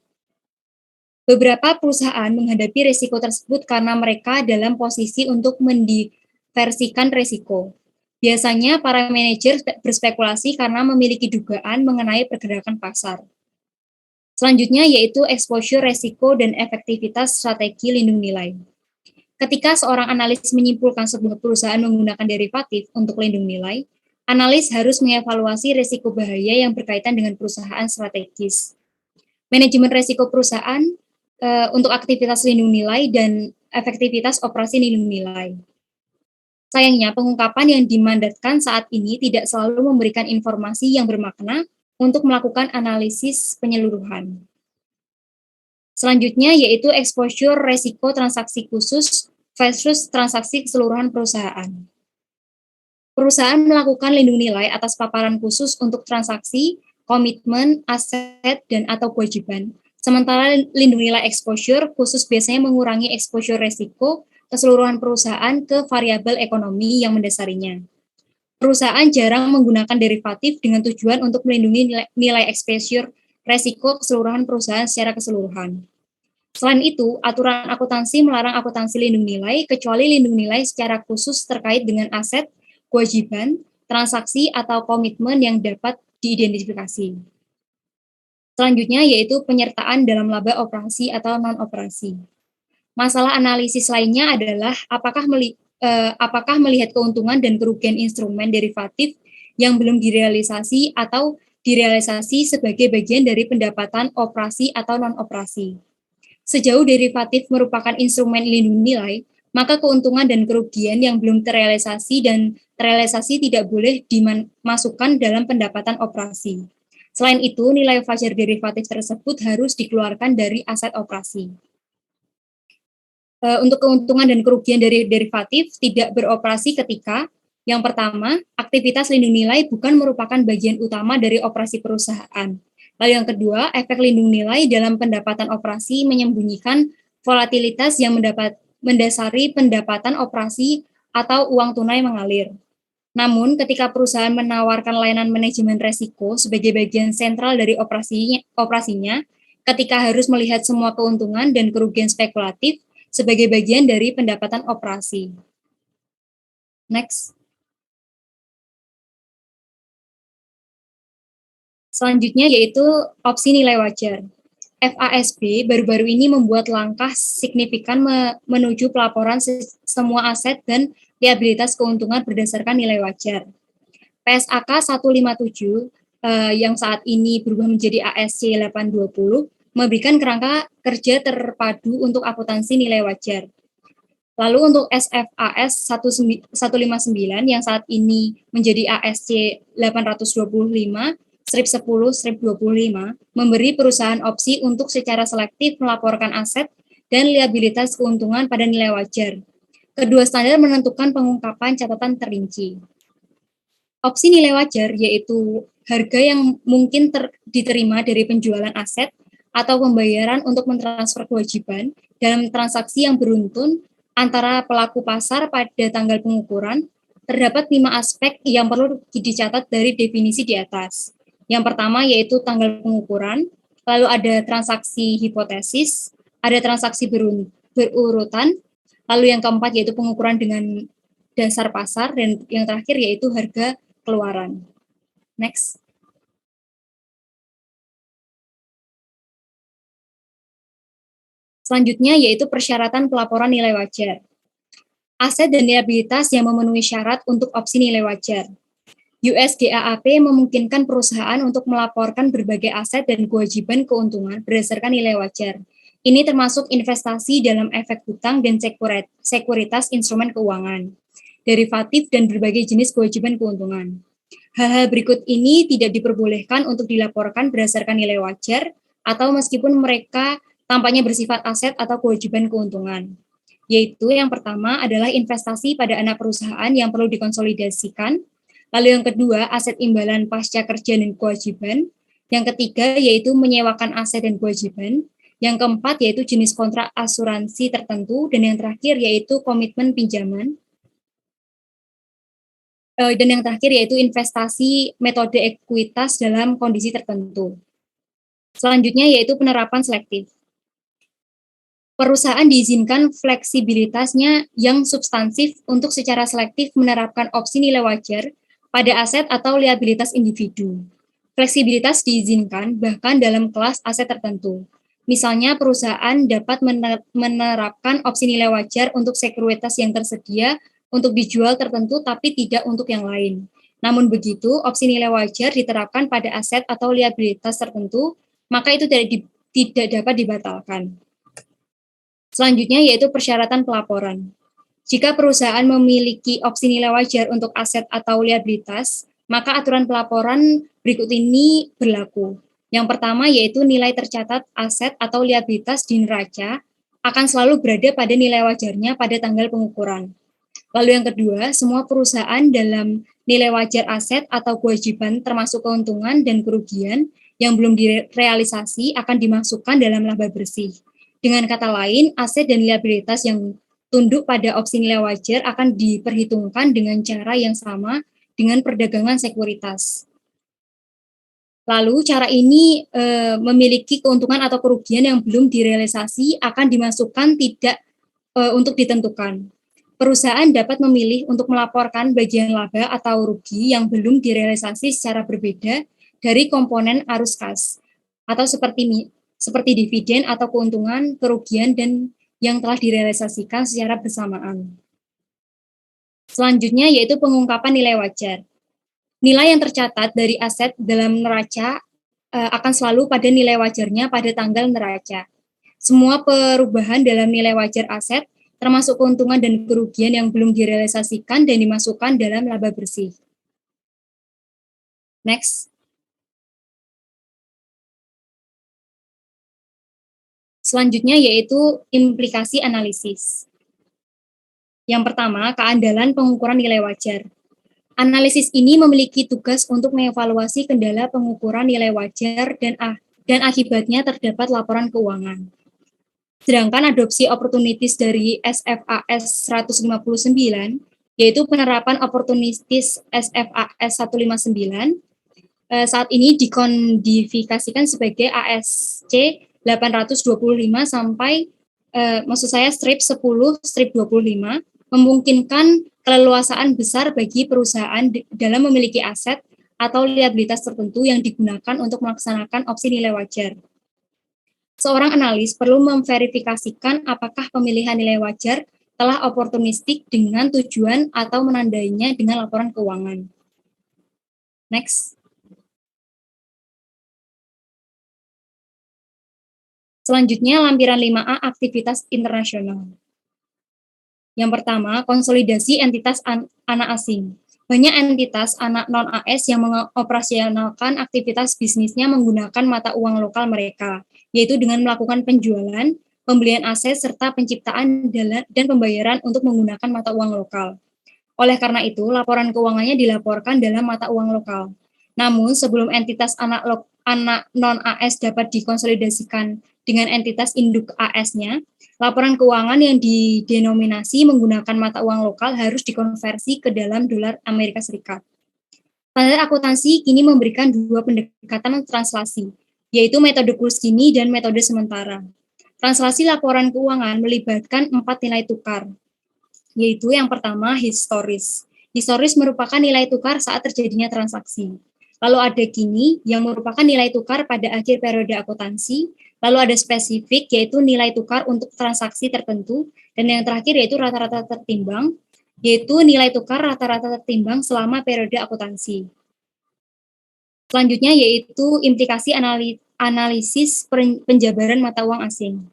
Beberapa perusahaan menghadapi resiko tersebut karena mereka dalam posisi untuk mendiversikan resiko. Biasanya para manajer berspekulasi karena memiliki dugaan mengenai pergerakan pasar. Selanjutnya yaitu exposure resiko dan efektivitas strategi lindung nilai. Ketika seorang analis menyimpulkan sebuah perusahaan menggunakan derivatif untuk lindung nilai, analis harus mengevaluasi resiko bahaya yang berkaitan dengan perusahaan strategis. Manajemen resiko perusahaan untuk aktivitas lindung nilai dan efektivitas operasi lindung nilai. Sayangnya, pengungkapan yang dimandatkan saat ini tidak selalu memberikan informasi yang bermakna untuk melakukan analisis penyeluruhan. Selanjutnya yaitu exposure resiko transaksi khusus versus transaksi keseluruhan perusahaan. Perusahaan melakukan lindung nilai atas paparan khusus untuk transaksi, komitmen, aset, dan atau kewajiban. Sementara lindung nilai exposure khusus biasanya mengurangi exposure resiko keseluruhan perusahaan ke variabel ekonomi yang mendasarinya. Perusahaan jarang menggunakan derivatif dengan tujuan untuk melindungi nilai exposure resiko keseluruhan perusahaan secara keseluruhan. Selain itu, aturan akuntansi melarang akuntansi lindung nilai kecuali lindung nilai secara khusus terkait dengan aset, kewajiban, transaksi, atau komitmen yang dapat diidentifikasi. Selanjutnya yaitu penyertaan dalam laba operasi atau non-operasi. Masalah analisis lainnya adalah apakah melihat keuntungan dan kerugian instrumen derivatif yang belum direalisasi atau direalisasi sebagai bagian dari pendapatan operasi atau non-operasi. Sejauh derivatif merupakan instrumen lindung nilai, maka keuntungan dan kerugian yang belum terrealisasi dan terrealisasi tidak boleh dimasukkan dalam pendapatan operasi. Selain itu, nilai fajar derivatif tersebut harus dikeluarkan dari aset operasi. Untuk keuntungan dan kerugian dari derivatif tidak beroperasi ketika yang pertama, aktivitas lindung nilai bukan merupakan bagian utama dari operasi perusahaan. Lalu yang kedua, efek lindung nilai dalam pendapatan operasi menyembunyikan volatilitas yang mendasari pendapatan operasi atau uang tunai mengalir. Namun, ketika perusahaan menawarkan layanan manajemen resiko sebagai bagian sentral dari operasinya, ketika harus melihat semua keuntungan dan kerugian spekulatif sebagai bagian dari pendapatan operasi. Next. Selanjutnya yaitu opsi nilai wajar. FASB baru-baru ini membuat langkah signifikan menuju pelaporan semua aset dan liabilitas keuntungan berdasarkan nilai wajar. PSAK 157 yang saat ini berubah menjadi ASC 820 memberikan kerangka kerja terpadu untuk akuntansi nilai wajar. Lalu untuk SFAS 159 yang saat ini menjadi ASC 825 strip 10 strip 25 memberi perusahaan opsi untuk secara selektif melaporkan aset dan liabilitas keuntungan pada nilai wajar. Kedua standar menentukan pengungkapan catatan terinci. Opsi nilai wajar yaitu harga yang mungkin diterima dari penjualan aset atau pembayaran untuk mentransfer kewajiban dalam transaksi yang beruntun antara pelaku pasar pada tanggal pengukuran. Terdapat 5 aspek yang perlu dicatat dari definisi di atas. Yang pertama yaitu tanggal pengukuran, lalu ada transaksi hipotesis, ada transaksi berurutan, lalu yang keempat yaitu pengukuran dengan dasar pasar, dan yang terakhir yaitu harga keluaran. Next. Selanjutnya yaitu persyaratan pelaporan nilai wajar. Aset dan liabilitas yang memenuhi syarat untuk opsi nilai wajar. US GAAP memungkinkan perusahaan untuk melaporkan berbagai aset dan kewajiban keuntungan berdasarkan nilai wajar. Ini termasuk investasi dalam efek hutang dan sekuritas instrumen keuangan, derivatif, dan berbagai jenis kewajiban keuntungan. Hal-hal berikut ini tidak diperbolehkan untuk dilaporkan berdasarkan nilai wajar atau meskipun mereka tampaknya bersifat aset atau kewajiban keuntungan. Yaitu yang pertama adalah investasi pada anak perusahaan yang perlu dikonsolidasikan. Lalu yang kedua, aset imbalan pasca kerja dan kewajiban. Yang ketiga, yaitu menyewakan aset dan kewajiban. Yang keempat, yaitu jenis kontrak asuransi tertentu. Dan yang terakhir, yaitu komitmen pinjaman. Dan yang terakhir, yaitu investasi metode ekuitas dalam kondisi tertentu. Selanjutnya, yaitu penerapan selektif. Perusahaan diizinkan fleksibilitasnya yang substansif untuk secara selektif menerapkan opsi nilai wajar pada aset atau liabilitas individu. Fleksibilitas diizinkan bahkan dalam kelas aset tertentu. Misalnya, perusahaan dapat menerapkan opsi nilai wajar untuk sekuritas yang tersedia untuk dijual tertentu tapi tidak untuk yang lain. Namun begitu, opsi nilai wajar diterapkan pada aset atau liabilitas tertentu, maka itu tidak dapat dibatalkan. Selanjutnya yaitu persyaratan pelaporan. Jika perusahaan memiliki opsi nilai wajar untuk aset atau liabilitas, maka aturan pelaporan berikut ini berlaku. Yang pertama yaitu nilai tercatat aset atau liabilitas di neraca akan selalu berada pada nilai wajarnya pada tanggal pengukuran. Lalu yang kedua, semua perusahaan dalam nilai wajar aset atau kewajiban termasuk keuntungan dan kerugian yang belum direalisasi akan dimasukkan dalam laba bersih. Dengan kata lain, aset dan liabilitas yang tunduk pada opsi nilai wajar akan diperhitungkan dengan cara yang sama dengan perdagangan sekuritas. Lalu cara ini memiliki keuntungan atau kerugian yang belum direalisasi akan dimasukkan tidak untuk ditentukan. Perusahaan dapat memilih untuk melaporkan bagian laba atau rugi yang belum direalisasi secara berbeda dari komponen arus kas, atau seperti dividen atau keuntungan, kerugian, dan yang telah direalisasikan secara bersamaan. Selanjutnya yaitu pengungkapan nilai wajar. Nilai yang tercatat dari aset dalam neraca akan selalu pada nilai wajarnya pada tanggal neraca. Semua perubahan dalam nilai wajar aset, termasuk keuntungan dan kerugian yang belum direalisasikan dan dimasukkan dalam laba bersih. Next. Selanjutnya yaitu implikasi analisis. Yang pertama, keandalan pengukuran nilai wajar. Analisis ini memiliki tugas untuk mengevaluasi kendala pengukuran nilai wajar dan akibatnya terdapat laporan keuangan. Sedangkan adopsi opportunities dari SFAS 159, yaitu penerapan opportunities SFAS 159, saat ini dikodifikasikan sebagai ASC 825 sampai strip 10 strip 25 memungkinkan keleluasaan besar bagi perusahaan dalam memiliki aset atau liabilitas tertentu yang digunakan untuk melaksanakan opsi nilai wajar. Seorang analis perlu memverifikasikan apakah pemilihan nilai wajar telah oportunistik dengan tujuan atau menandainya dengan laporan keuangan. Next. Selanjutnya, lampiran 5A, aktivitas internasional. Yang pertama, konsolidasi entitas anak asing. Banyak entitas anak non-AS yang mengoperasionalkan aktivitas bisnisnya menggunakan mata uang lokal mereka, yaitu dengan melakukan penjualan, pembelian aset, serta penciptaan dan pembayaran untuk menggunakan mata uang lokal. Oleh karena itu, laporan keuangannya dilaporkan dalam mata uang lokal. Namun, sebelum entitas anak non-AS dapat dikonsolidasikan dengan entitas induk AS-nya, laporan keuangan yang didenominasi menggunakan mata uang lokal harus dikonversi ke dalam dolar Amerika Serikat. Standar akuntansi kini memberikan dua pendekatan translasi, yaitu metode Kurs-Gini dan metode sementara. Translasi laporan keuangan melibatkan 4 nilai tukar, yaitu yang pertama historis. Historis merupakan nilai tukar saat terjadinya transaksi. Lalu ada Gini yang merupakan nilai tukar pada akhir periode akuntansi. Lalu ada spesifik yaitu nilai tukar untuk transaksi tertentu. Dan yang terakhir yaitu rata-rata tertimbang, yaitu nilai tukar rata-rata tertimbang selama periode akuntansi. Selanjutnya yaitu implikasi analisis penjabaran mata uang asing.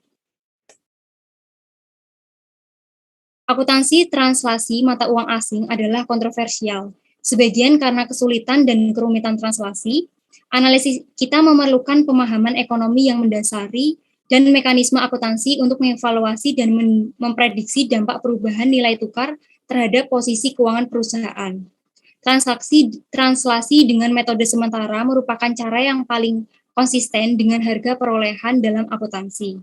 Akuntansi translasi mata uang asing adalah kontroversial. Sebagian karena kesulitan dan kerumitan translasi, analisis kita memerlukan pemahaman ekonomi yang mendasari dan mekanisme akuntansi untuk mengevaluasi dan memprediksi dampak perubahan nilai tukar terhadap posisi keuangan perusahaan. Translasi dengan metode sementara merupakan cara yang paling konsisten dengan harga perolehan dalam akuntansi.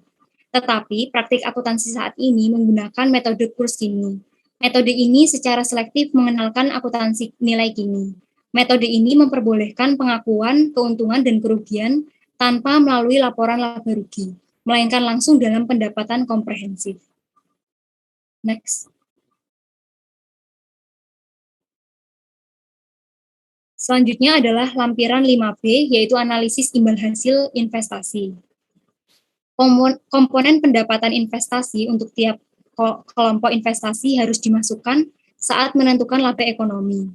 Tetapi praktik akuntansi saat ini menggunakan metode Kurs-Gini. Metode ini secara selektif mengenalkan akuntansi nilai Gini. Metode ini memperbolehkan pengakuan keuntungan dan kerugian tanpa melalui laporan laba rugi, melainkan langsung dalam pendapatan komprehensif. Next. Selanjutnya adalah lampiran 5B, yaitu analisis imbal hasil investasi. Komponen pendapatan investasi untuk tiap kelompok investasi harus dimasukkan saat menentukan laba ekonomi.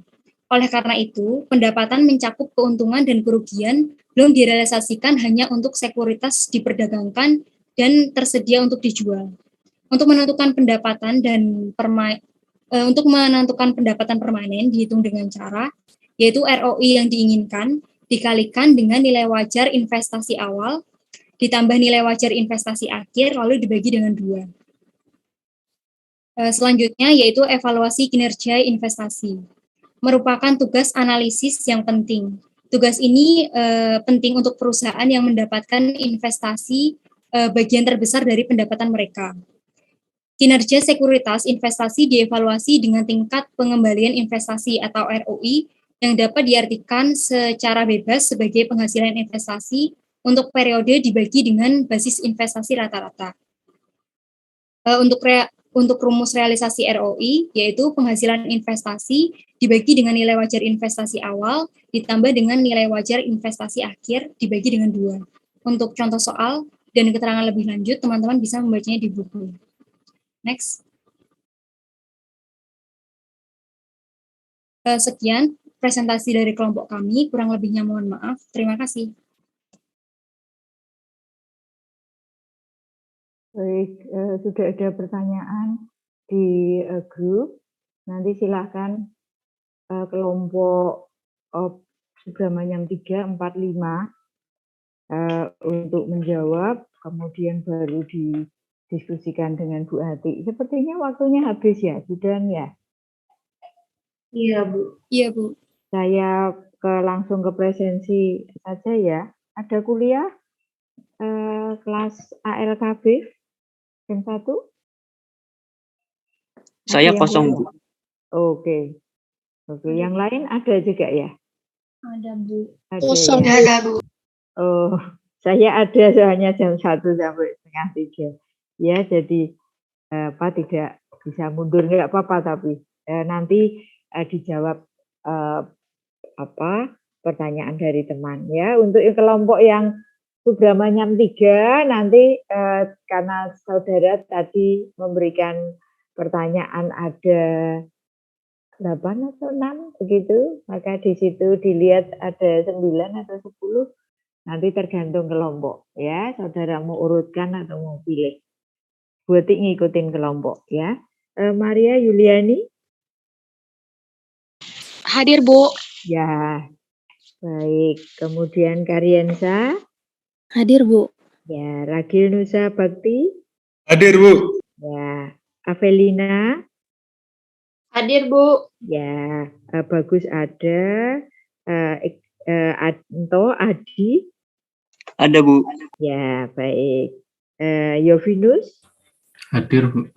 Oleh karena itu, pendapatan mencakup keuntungan dan kerugian belum direalisasikan hanya untuk sekuritas diperdagangkan dan tersedia untuk dijual. Untuk menentukan pendapatan permanen dihitung dengan cara yaitu ROI yang diinginkan dikalikan dengan nilai wajar investasi awal ditambah nilai wajar investasi akhir lalu dibagi dengan 2. Selanjutnya yaitu evaluasi kinerja investasi. Merupakan tugas analisis yang penting. Tugas ini penting untuk perusahaan yang mendapatkan investasi bagian terbesar dari pendapatan mereka. Kinerja sekuritas investasi dievaluasi dengan tingkat pengembalian investasi atau ROI yang dapat diartikan secara bebas sebagai penghasilan investasi untuk periode dibagi dengan basis investasi rata-rata. Untuk rumus realisasi ROI, yaitu penghasilan investasi dibagi dengan nilai wajar investasi awal, ditambah dengan nilai wajar investasi akhir, dibagi dengan 2. Untuk contoh soal dan keterangan lebih lanjut, teman-teman bisa membacanya di buku. Next. Sekian presentasi dari kelompok kami, kurang lebihnya mohon maaf. Terima kasih. Baik, sudah ada pertanyaan di grup. Nanti silakan kelompok Subramanyam 3, 4, 5 untuk menjawab, kemudian baru didiskusikan dengan Bu Ati. Sepertinya waktunya habis ya, sudah ya? Iya, Bu. Iya, Bu. Saya langsung ke presensi saja ya. Ada kuliah kelas ALKB jam 1? Saya kosong, Bu. Oke. Yang lain ada juga ya? Ada, Bu. Kosong ya. ada, Bu. Oh, saya ada soalnya jam 1 sampai setengah 3. Ya, jadi tidak bisa mundur, nggak apa-apa, tapi nanti dijawab pertanyaan dari teman ya. Untuk kelompok yang Subramanyam 3 nanti karena saudara tadi memberikan pertanyaan ada 8 atau 6 begitu, maka di situ dilihat ada 9 atau 10, nanti tergantung kelompok ya, saudara mau urutkan atau mau pilih. Buat ngikutin kelompok ya. Maria Yuliani? Hadir, Bu. Ya, baik. Kemudian Karyensa? Hadir, Bu. Ya, Ragil Nusa Bakti? Hadir, Bu. Ya, Avelina? Hadir, Bu. Ya, Bagus ada. Anto, Adi? Ada, Bu. Ya, baik. Yovinus? Hadir, Bu.